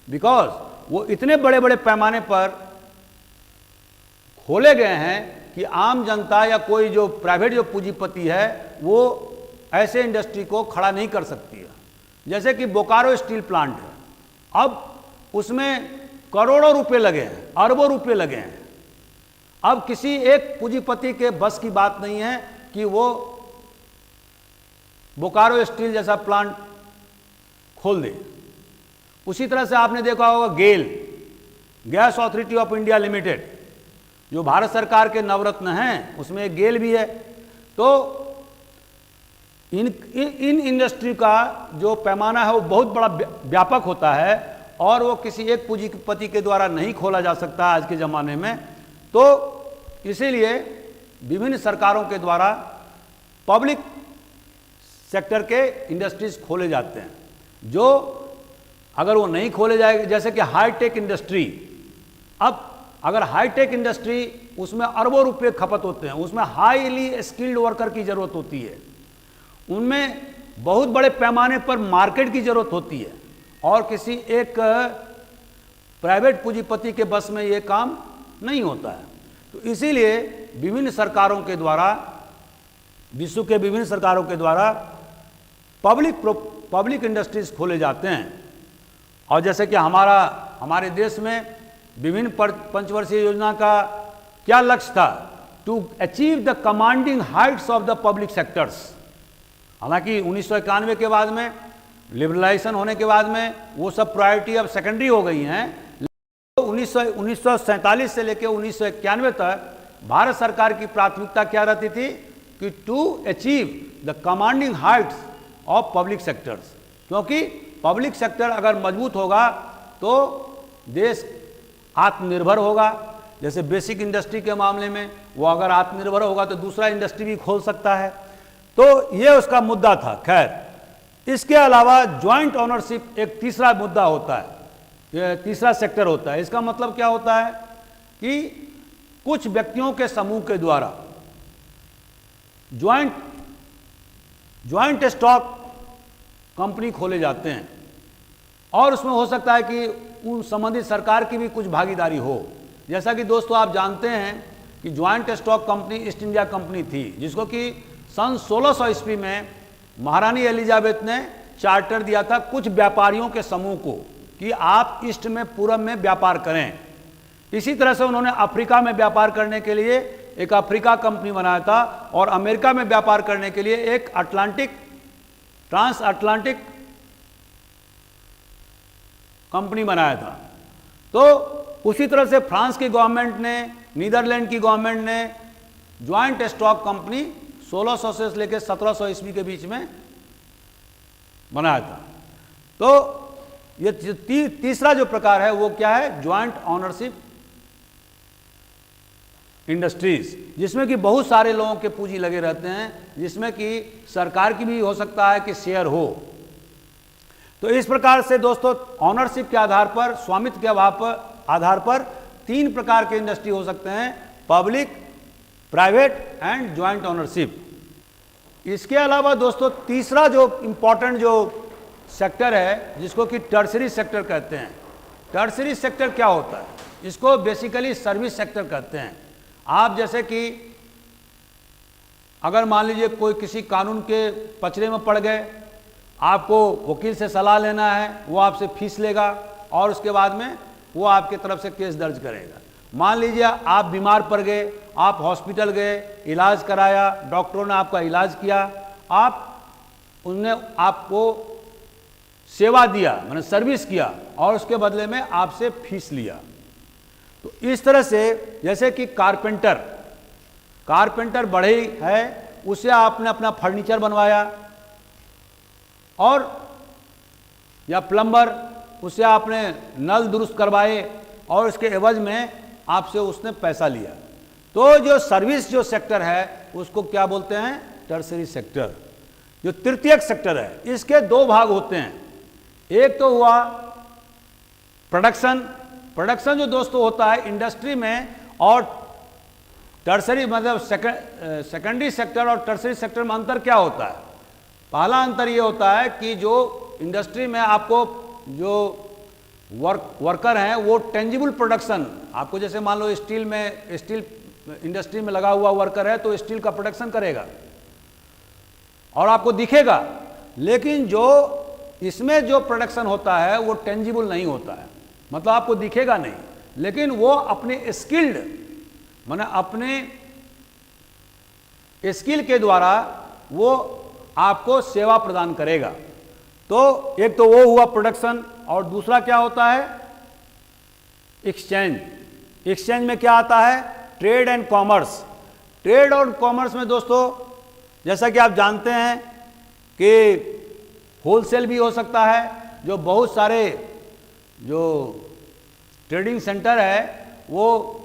S1: Because वो इतने बड़े बड़े पैमाने पर खोले गए हैं कि आम जनता या कोई जो प्राइवेट जो पूंजीपति है वो ऐसे इंडस्ट्री को खड़ा नहीं कर सकती है। जैसे कि बोकारो स्टील प्लांट है, अब उसमें करोड़ों रुपए लगे हैं, अरबों रुपए लगे हैं। अब किसी एक पूंजीपति के बस की बात नहीं है कि वो बोकारो स्टील जैसा प्लांट खोल दे। उसी तरह से आपने देखा होगा GAIL, gas authority of India limited, जो भारत सरकार के नवरत्न हैं, उसमें एक गेल भी है। तो इन इंडस्ट्री का जो पैमाना है वो बहुत बड़ा व्यापक होता है और वो किसी एक पूंजीपति के द्वारा नहीं खोला जा सकता आज के ज़माने में। तो इसीलिए विभिन्न सरकारों के द्वारा पब्लिक सेक्टर के इंडस्ट्रीज खोले जाते हैं, जो अगर वो नहीं खोले जाएंगे, जैसे कि हाईटेक इंडस्ट्री। अब अगर हाईटेक इंडस्ट्री, उसमें अरबों रुपए खपत होते हैं, उसमें हाईली स्किल्ड वर्कर की ज़रूरत होती है, उनमें बहुत बड़े पैमाने पर मार्केट की ज़रूरत होती है, और किसी एक प्राइवेट पूंजीपति के बस में ये काम नहीं होता है। तो इसीलिए विभिन्न सरकारों के द्वारा, विश्व के विभिन्न सरकारों के द्वारा पब्लिक इंडस्ट्रीज खोले जाते हैं। और जैसे कि हमारे देश में विभिन्न पंचवर्षीय योजना का क्या लक्ष्य था? To achieve the commanding heights of the public sectors. हालांकि 1991 के बाद में, लिबरलाइजेशन होने के बाद में, वो सब प्रायोरिटी अब सेकेंडरी हो गई हैं। 1947 से लेकर 1991 तक भारत सरकार की प्राथमिकता क्या रहती थी कि to achieve the commanding heights of public sectors. क्योंकि पब्लिक सेक्टर अगर मजबूत होगा तो देश आत्मनिर्भर होगा। जैसे बेसिक इंडस्ट्री के मामले में वो अगर आत्मनिर्भर होगा तो दूसरा इंडस्ट्री भी खोल सकता है। तो ये उसका मुद्दा था। खैर, इसके अलावा ज्वाइंट ओनरशिप एक तीसरा मुद्दा होता है, ये तीसरा सेक्टर होता है। इसका मतलब क्या होता है कि कुछ व्यक्तियों के समूह के द्वारा ज्वाइंट स्टॉक कंपनी खोले जाते हैं, और उसमें हो सकता है कि उन संबंधित सरकार की भी कुछ भागीदारी हो। जैसा कि दोस्तों आप जानते हैं कि joint stock company east India company थी, जिसको कि सन 1600 ईस्वी में महारानी एलिजाबेथ ने चार्टर दिया था कुछ व्यापारियों के समूह को कि आप ईस्ट में, पूरब में व्यापार करें। इसी तरह से उन्होंने अफ्रीका में व्यापार करने के लिए एक अफ्रीका कंपनी बनाया था, और अमेरिका में व्यापार करने के लिए एक ट्रांस अटलांटिक कंपनी बनाया था। तो उसी तरह से फ्रांस की गवर्नमेंट ने, नीदरलैंड की गवर्नमेंट ने ज्वाइंट स्टॉक कंपनी 1600 से लेकर 1700 ईस्वी के बीच में बनाया था। तो ये तीसरा जो प्रकार है वो क्या है? ज्वाइंट ओनरशिप इंडस्ट्रीज, जिसमें कि बहुत सारे लोगों के पूंजी लगे रहते हैं, जिसमें कि सरकार की भी हो सकता है कि शेयर हो। तो इस प्रकार से दोस्तों ओनरशिप के आधार पर, स्वामित्व के आधार पर 3 प्रकार के इंडस्ट्री हो सकते हैं: public, private and joint ownership. इसके अलावा दोस्तों तीसरा जो इंपॉर्टेंट जो सेक्टर है, जिसको कि टर्शरी सेक्टर कहते हैं। टर्शरी सेक्टर क्या होता है? इसको बेसिकली सर्विस सेक्टर कहते हैं। आप जैसे कि अगर मान लीजिए कोई किसी कानून के पचड़े में पड़ गए, आपको वकील से सलाह लेना है, वो आपसे फीस लेगा और उसके बाद में वो आपके तरफ से केस दर्ज करेगा। मान लीजिए आप बीमार पड़ गए, आप हॉस्पिटल गए, इलाज कराया, डॉक्टरों ने आपका इलाज किया, उनने आपको सेवा दिया, मैंने सर्विस किया, और उसके बदले में आपसे फीस लिया। तो इस तरह से जैसे कि कारपेंटर बढ़ई है, उससे आपने अपना फर्नीचर बनवाया, और या प्लम्बर, उससे आपने नल दुरुस्त करवाए और उसके एवज में आपसे उसने पैसा लिया। तो जो सर्विस जो सेक्टर है उसको क्या बोलते हैं? Tertiary sector. जो तृतीयक सेक्टर है, इसके दो भाग होते हैं। एक तो हुआ प्रोडक्शन। प्रोडक्शन जो दोस्तों होता है इंडस्ट्री में, और टर्सरी मतलब सेकेंडरी सेक्टर और टर्सरी सेक्टर में अंतर क्या होता है? पहला अंतर ये होता है कि जो इंडस्ट्री में आपको जो वर्कर हैं वो टेंजिबल प्रोडक्शन, आपको जैसे मान लो स्टील इंडस्ट्री में लगा हुआ वर्कर है तो स्टील का प्रोडक्शन करेगा और आपको दिखेगा, लेकिन जो इसमें जो प्रोडक्शन होता है वो टेंजिबल नहीं होता है, मतलब आपको दिखेगा नहीं, लेकिन वो अपने स्किल्ड माने अपने स्किल के द्वारा वो आपको सेवा प्रदान करेगा। तो एक तो वो हुआ प्रोडक्शन, और दूसरा क्या होता है? एक्सचेंज। एक्सचेंज में क्या आता है? Trade and commerce. ट्रेड और कॉमर्स में दोस्तों जैसा कि आप जानते हैं कि होलसेल भी हो सकता है, जो बहुत सारे जो ट्रेडिंग सेंटर है वो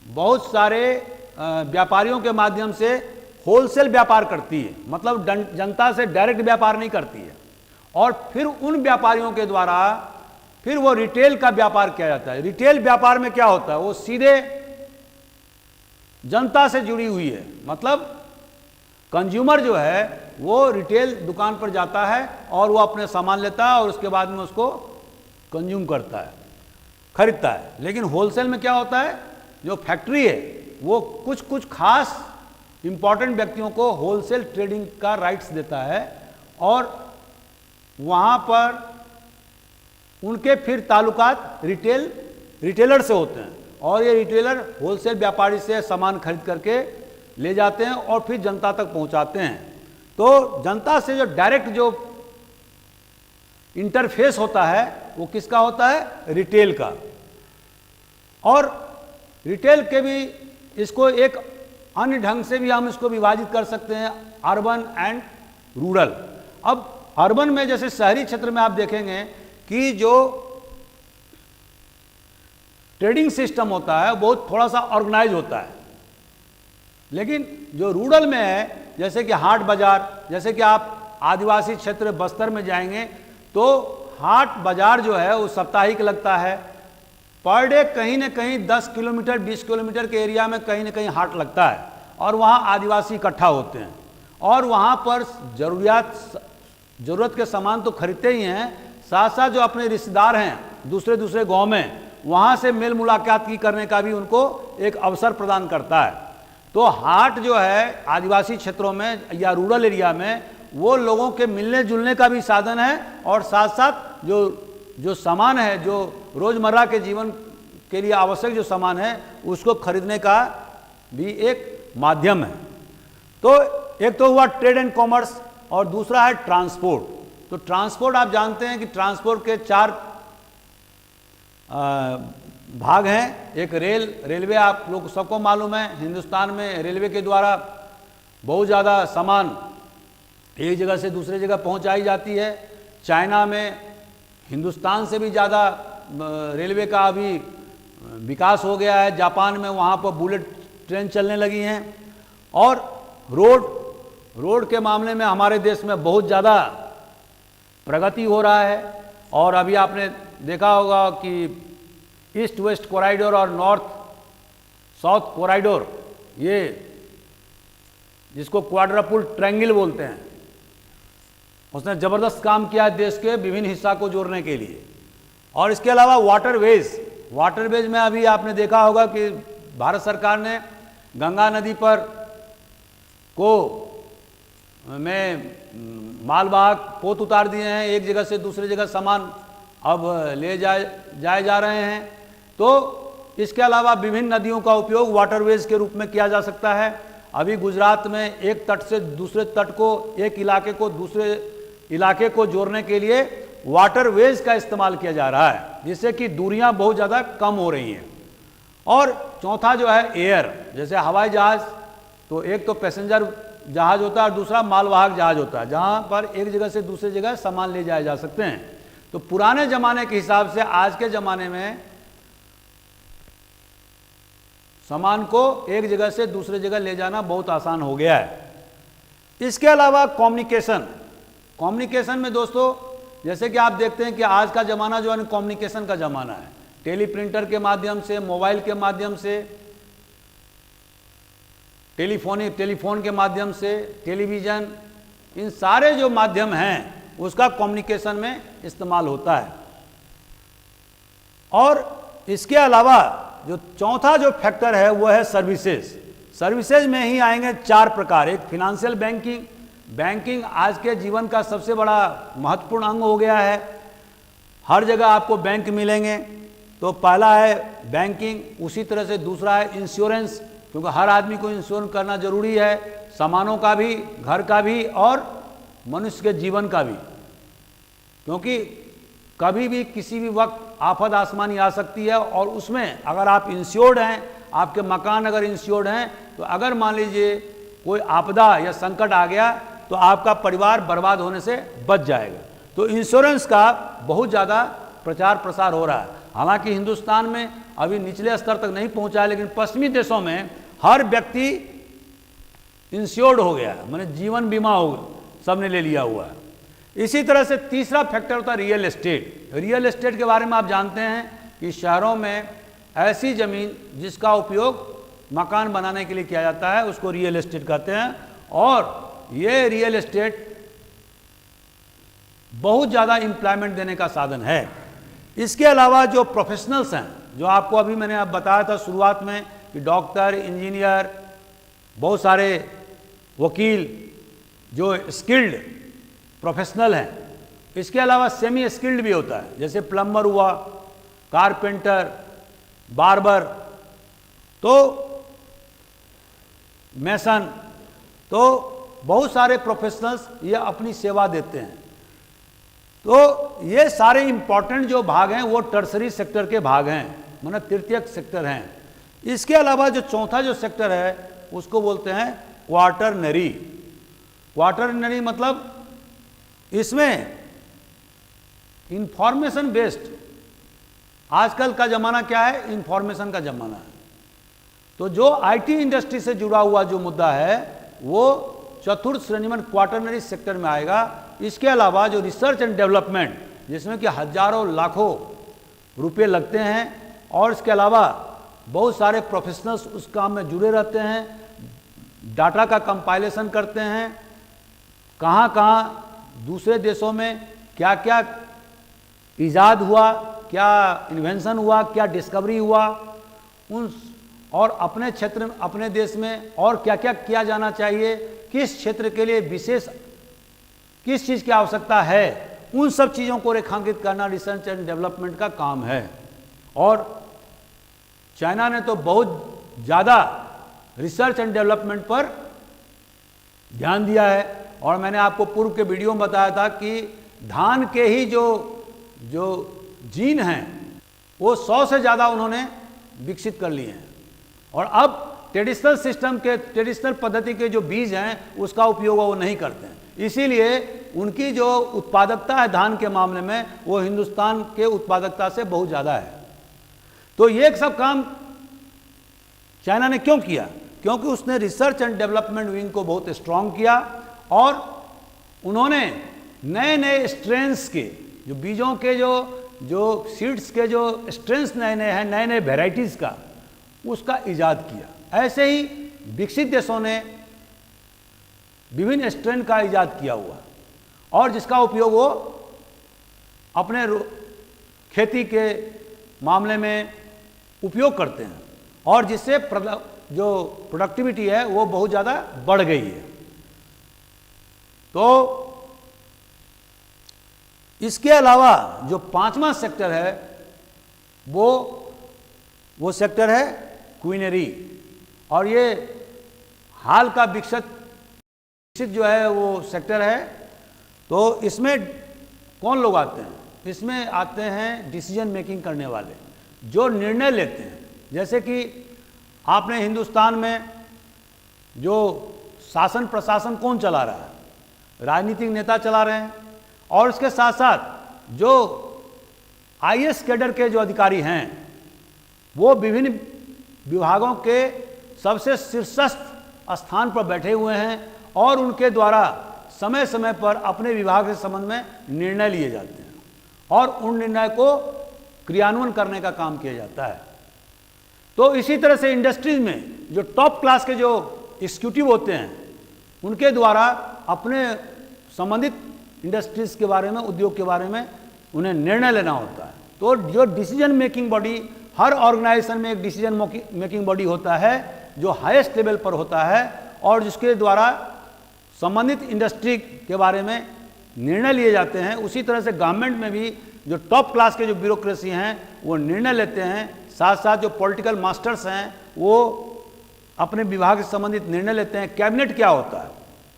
S1: बहुत सारे व्यापारियों के माध्यम से होलसेल व्यापार करती है, मतलब जनता से डायरेक्ट व्यापार नहीं करती है, और फिर उन व्यापारियों के द्वारा फिर वो रिटेल का व्यापार किया जाता है। रिटेल व्यापार में क्या होता है? वो सीधे जनता से जुड़ी हुई है, मतलब कंज्यूमर जो है वो रिटेल दुकान पर जाता है और वो अपने सामान लेता है और उसके बाद में उसको कंज्यूम करता है, खरीदता है। लेकिन होलसेल में क्या होता है? जो फैक्ट्री है वो कुछ खास इंपॉर्टेंट व्यक्तियों को होलसेल ट्रेडिंग का राइट्स देता है, और वहाँ पर उनके फिर ताल्लुकात रिटेलर से होते हैं, और ये रिटेलर होलसेल व्यापारी से सामान खरीद करके ले जाते हैं और फिर जनता तक पहुँचाते हैं। तो जनता से जो डायरेक्ट जो इंटरफेस होता है वो किसका होता है? रिटेल का। और रिटेल के भी इसको एक अन्य ढंग से भी हम इसको विभाजित कर सकते हैं, अर्बन एंड रूरल। अब अर्बन में जैसे शहरी क्षेत्र में आप देखेंगे कि जो ट्रेडिंग सिस्टम होता है बहुत थोड़ा सा ऑर्गेनाइज होता है, लेकिन जो रूरल में है जैसे कि हाट बाजार, जैसे कि आप आदिवासी क्षेत्र बस्तर में जाएंगे तो हाट बाजार जो है वो साप्ताहिक लगता है, पर डे कहीं ना कहीं 10 किलोमीटर 20 किलोमीटर के एरिया में कहीं ना कहीं हाट लगता है, और वहाँ आदिवासी इकट्ठा होते हैं और वहाँ पर ज़रूरत के सामान तो खरीदते ही हैं, साथ साथ जो अपने रिश्तेदार हैं दूसरे गांव में, वहाँ से मेल मुलाकात की करने का भी उनको एक अवसर प्रदान करता है। तो हाट जो है आदिवासी क्षेत्रों में या रूरल एरिया में वो लोगों के मिलने जुलने का भी साधन है, और साथ साथ जो सामान है जो रोज़मर्रा के जीवन के लिए आवश्यक जो सामान है उसको खरीदने का भी एक माध्यम है। तो एक तो हुआ ट्रेड एंड कॉमर्स, और दूसरा है ट्रांसपोर्ट। तो ट्रांसपोर्ट आप जानते हैं कि ट्रांसपोर्ट के 4 भाग हैं। एक रेलवे, आप लोग सबको मालूम है हिंदुस्तान में रेलवे के द्वारा बहुत ज़्यादा सामान एक जगह से दूसरे जगह पहुंचाई जाती है। चाइना में हिंदुस्तान से भी ज़्यादा रेलवे का अभी विकास हो गया है। जापान में वहाँ पर बुलेट ट्रेन चलने लगी हैं, और रोड के मामले में हमारे देश में बहुत ज़्यादा प्रगति हो रहा है। और अभी आपने देखा होगा कि ईस्ट वेस्ट कॉरिडोर और नॉर्थ साउथ कॉरिडोर, ये जिसको क्वाड्रपल ट्रायंगल बोलते हैं, उसने ज़बरदस्त काम किया है देश के विभिन्न हिस्सा को जोड़ने के लिए। और इसके अलावा वाटरवेज में अभी आपने देखा होगा कि भारत सरकार ने गंगा नदी पर मालवाहक पोत उतार दिए हैं, एक जगह से दूसरी जगह सामान अब ले जाए जा रहे हैं। तो इसके अलावा विभिन्न नदियों का उपयोग वाटरवेज के रूप में किया जा सकता है। अभी गुजरात में एक तट से दूसरे तट को, एक इलाके को दूसरे इलाके को जोड़ने के लिए वाटरवेज का इस्तेमाल किया जा रहा है, जिससे कि दूरियां बहुत ज़्यादा कम हो रही हैं। और चौथा जो है एयर, जैसे हवाई जहाज़, तो एक तो पैसेंजर जहाज होता है और दूसरा मालवाहक जहाज होता है, जहाँ पर एक जगह से दूसरी जगह सामान ले जाए जा सकते हैं। तो पुराने ज़माने के हिसाब से आज के ज़माने में सामान को एक जगह से दूसरी जगह ले जाना बहुत आसान हो गया है। इसके अलावा कम्युनिकेशन में दोस्तों, जैसे कि आप देखते हैं कि आज का ज़माना जो है कम्युनिकेशन का ज़माना है। टेलीप्रिंटर के माध्यम से, मोबाइल के माध्यम से, टेलीफोन के माध्यम से, टेलीविज़न, इन सारे जो माध्यम हैं उसका कम्युनिकेशन में इस्तेमाल होता है। और इसके अलावा जो चौथा जो फैक्टर है वो है सर्विसेज में ही आएंगे 4 प्रकार। एक फिनेंशियल बैंकिंग आज के जीवन का सबसे बड़ा महत्वपूर्ण अंग हो गया है। हर जगह आपको बैंक मिलेंगे। तो पहला है बैंकिंग, उसी तरह से दूसरा है इंश्योरेंस, क्योंकि हर आदमी को इंश्योरेंस करना जरूरी है, सामानों का भी, घर का भी और मनुष्य के जीवन का भी, क्योंकि कभी भी किसी भी वक्त आफत आसमानी आ सकती है। और उसमें अगर आप इंश्योर्ड हैं, आपके मकान अगर इंश्योर्ड हैं, तो अगर मान लीजिए कोई आपदा या संकट आ गया तो आपका परिवार बर्बाद होने से बच जाएगा। तो इंश्योरेंस का बहुत ज़्यादा प्रचार प्रसार हो रहा है। हालांकि हिंदुस्तान में अभी निचले स्तर तक नहीं पहुंचा है, लेकिन पश्चिमी देशों में हर व्यक्ति इंश्योर्ड हो गया है, माने जीवन बीमा हो गया, सबने ले लिया हुआ है। इसी तरह से तीसरा फैक्टर होता है रियल एस्टेट के बारे में आप जानते हैं कि शहरों में ऐसी ज़मीन जिसका उपयोग मकान बनाने के लिए किया जाता है उसको रियल एस्टेट कहते हैं। और ये रियल एस्टेट बहुत ज़्यादा एम्प्लॉयमेंट देने का साधन है। इसके अलावा जो प्रोफेशनल्स हैं, जो आपको अभी मैंने आप बताया था शुरुआत में कि डॉक्टर, इंजीनियर, बहुत सारे वकील जो स्किल्ड प्रोफेशनल हैं। इसके अलावा सेमी स्किल्ड भी होता है, जैसे प्लम्बर हुआ, कारपेंटर, बार्बर, तो मैसन, तो बहुत सारे प्रोफेशनल्स ये अपनी सेवा देते हैं। तो ये सारे इंपॉर्टेंट जो भाग हैं वो टर्सरी सेक्टर के भाग हैं, मतलब तृतीयक सेक्टर हैं। इसके अलावा जो चौथा जो सेक्टर है उसको बोलते हैं क्वार्टरनरी मतलब इसमें इंफॉर्मेशन बेस्ड, आजकल का ज़माना क्या है, इंफॉर्मेशन का ज़माना है। तो जो आईटी इंडस्ट्री से जुड़ा हुआ जो मुद्दा है वो चतुर्थ श्रेणी में क्वार्टरनरी सेक्टर में आएगा। इसके अलावा जो रिसर्च एंड डेवलपमेंट, जिसमें कि हजारों लाखों रुपए लगते हैं, और इसके अलावा बहुत सारे प्रोफेशनल्स उस काम में जुड़े रहते हैं, डाटा का कंपाइलेशन करते हैं, कहाँ कहाँ दूसरे देशों में क्या क्या इजाद हुआ, क्या इन्वेंशन हुआ, क्या डिस्कवरी हुआ, उन और अपने क्षेत्र में, अपने देश में और क्या क्या किया जाना चाहिए, किस क्षेत्र के लिए विशेष किस चीज़ की आवश्यकता है, उन सब चीज़ों को रेखांकित करना रिसर्च एंड डेवलपमेंट का काम है। और चाइना ने तो बहुत ज़्यादा रिसर्च एंड डेवलपमेंट पर ध्यान दिया है। और मैंने आपको पूर्व के वीडियो में बताया था कि धान के ही जो जीन हैं वो 100 से ज़्यादा उन्होंने विकसित कर लिए हैं। और अब ट्रेडिशनल पद्धति के जो बीज हैं उसका उपयोग वो नहीं करते हैं। इसीलिए उनकी जो उत्पादकता है धान के मामले में वो हिंदुस्तान के उत्पादकता से बहुत ज़्यादा है। तो ये सब काम चाइना ने क्यों किया? क्योंकि उसने रिसर्च एंड डेवलपमेंट विंग को बहुत स्ट्रांग किया और उन्होंने नए नए स्ट्रेंस के जो बीजों के जो सीड्स के जो स्ट्रेंस नए नए हैं, नए नए वेराइटीज़ का उसका इजाद किया। ऐसे ही विकसित देशों ने विभिन्न स्ट्रेन का इजाद किया हुआ और जिसका उपयोग वो अपने खेती के मामले में उपयोग करते हैं और जिससे जो प्रोडक्टिविटी है वो बहुत ज़्यादा बढ़ गई है। तो इसके अलावा जो पांचवा सेक्टर है वो सेक्टर है क्वीनरी, और ये हाल का विकसित जो है वो सेक्टर है। तो इसमें कौन लोग आते हैं? इसमें आते हैं डिसीजन मेकिंग करने वाले जो निर्णय लेते हैं। जैसे कि आपने हिंदुस्तान में जो शासन प्रशासन कौन चला रहा है? राजनीतिक नेता चला रहे हैं। और इसके साथ साथ जो आईएएस कैडर के जो अधिकारी हैं वो विभिन्न विभागों के सबसे शीर्षस्थ स्थान पर बैठे हुए हैं और उनके द्वारा समय समय पर अपने विभाग के संबंध में निर्णय लिए जाते हैं और उन निर्णय को क्रियान्वयन करने का काम किया जाता है। तो इसी तरह से इंडस्ट्रीज में जो टॉप क्लास के जो एग्जीक्यूटिव होते हैं उनके द्वारा अपने संबंधित इंडस्ट्रीज के बारे में, उद्योग के बारे में उन्हें निर्णय लेना होता है। तो जो डिसीजन मेकिंग बॉडी, हर ऑर्गेनाइजेशन में एक डिसीजन मेकिंग बॉडी होता है जो हाईएस्ट लेवल पर होता है और जिसके द्वारा संबंधित इंडस्ट्री के बारे में निर्णय लिए जाते हैं। उसी तरह से गवर्नमेंट में भी जो टॉप क्लास के जो ब्यूरोक्रेसी हैं वो निर्णय लेते हैं। साथ साथ जो पॉलिटिकल मास्टर्स हैं वो अपने विभाग से संबंधित निर्णय लेते हैं। कैबिनेट क्या होता है?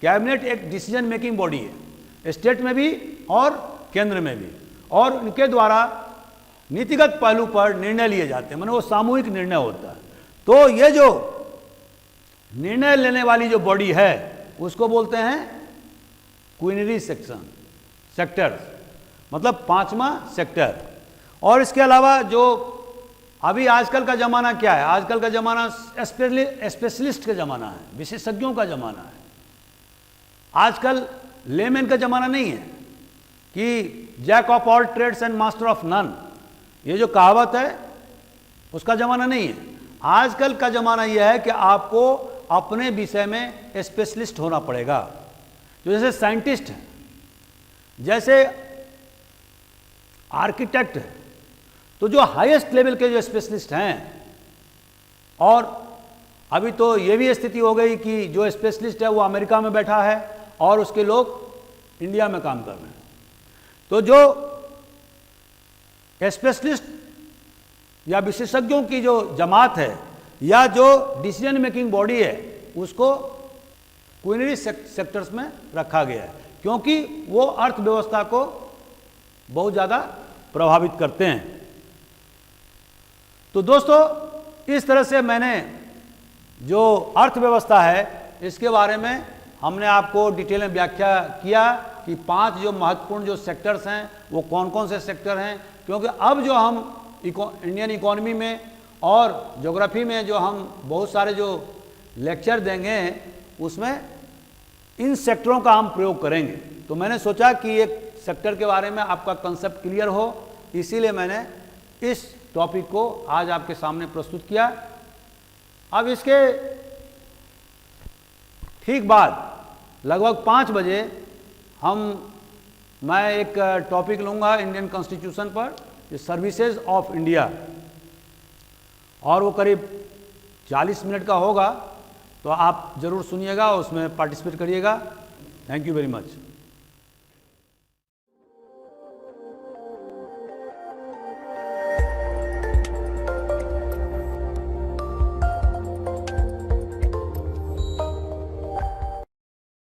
S1: कैबिनेट एक डिसीजन मेकिंग बॉडी है, स्टेट में भी और केंद्र में भी, और उनके द्वारा नीतिगत पहलू पर निर्णय लिए जाते हैं, माने वो सामूहिक निर्णय होता है। तो ये जो निर्णय लेने वाली जो बॉडी है उसको बोलते हैं क्वीनरी सेक्टर, मतलब 5वां सेक्टर। और इसके अलावा जो अभी आजकल का ज़माना क्या है? आजकल का ज़माना स्पेशलिस्ट का ज़माना है, विशेषज्ञों का ज़माना है। आजकल लेमैन का ज़माना नहीं है कि jack of all trades and master of none, ये जो कहावत है उसका ज़माना नहीं है। आजकल का ज़माना यह है कि आपको अपने विषय में स्पेशलिस्ट होना पड़ेगा। जो जैसे साइंटिस्ट हैं, जैसे आर्किटेक्ट है, तो जो हाईएस्ट लेवल के जो स्पेशलिस्ट हैं, और अभी तो ये भी स्थिति हो गई कि जो स्पेशलिस्ट है वो अमेरिका में बैठा है और उसके लोग इंडिया में काम कर रहे हैं। तो जो स्पेशलिस्ट या विशेषज्ञों की जो जमात है या जो डिसीजन मेकिंग बॉडी है उसको क्वीनरी सेक्टर्स में रखा गया है, क्योंकि वो अर्थव्यवस्था को बहुत ज़्यादा प्रभावित करते हैं। तो दोस्तों, इस तरह से मैंने जो अर्थव्यवस्था है इसके बारे में हमने आपको डिटेल में व्याख्या किया कि 5 जो महत्वपूर्ण जो सेक्टर्स हैं वो कौन कौन से सेक्टर हैं। क्योंकि अब जो हम इंडियन इकोनॉमी में और ज्योग्राफी में जो हम बहुत सारे जो लेक्चर देंगे उसमें इन सेक्टरों का हम प्रयोग करेंगे। तो मैंने सोचा कि एक सेक्टर के बारे में आपका कंसेप्ट क्लियर हो, इसीलिए मैंने इस टॉपिक को आज आपके सामने प्रस्तुत किया। अब इसके ठीक बाद लगभग 5 बजे मैं एक टॉपिक लूँगा इंडियन कॉन्स्टिट्यूशन पर, सर्विसेज ऑफ इंडिया, और वो करीब 40 मिनट का होगा। तो आप ज़रूर सुनिएगा, उसमें पार्टिसिपेट करिएगा। Thank you very much.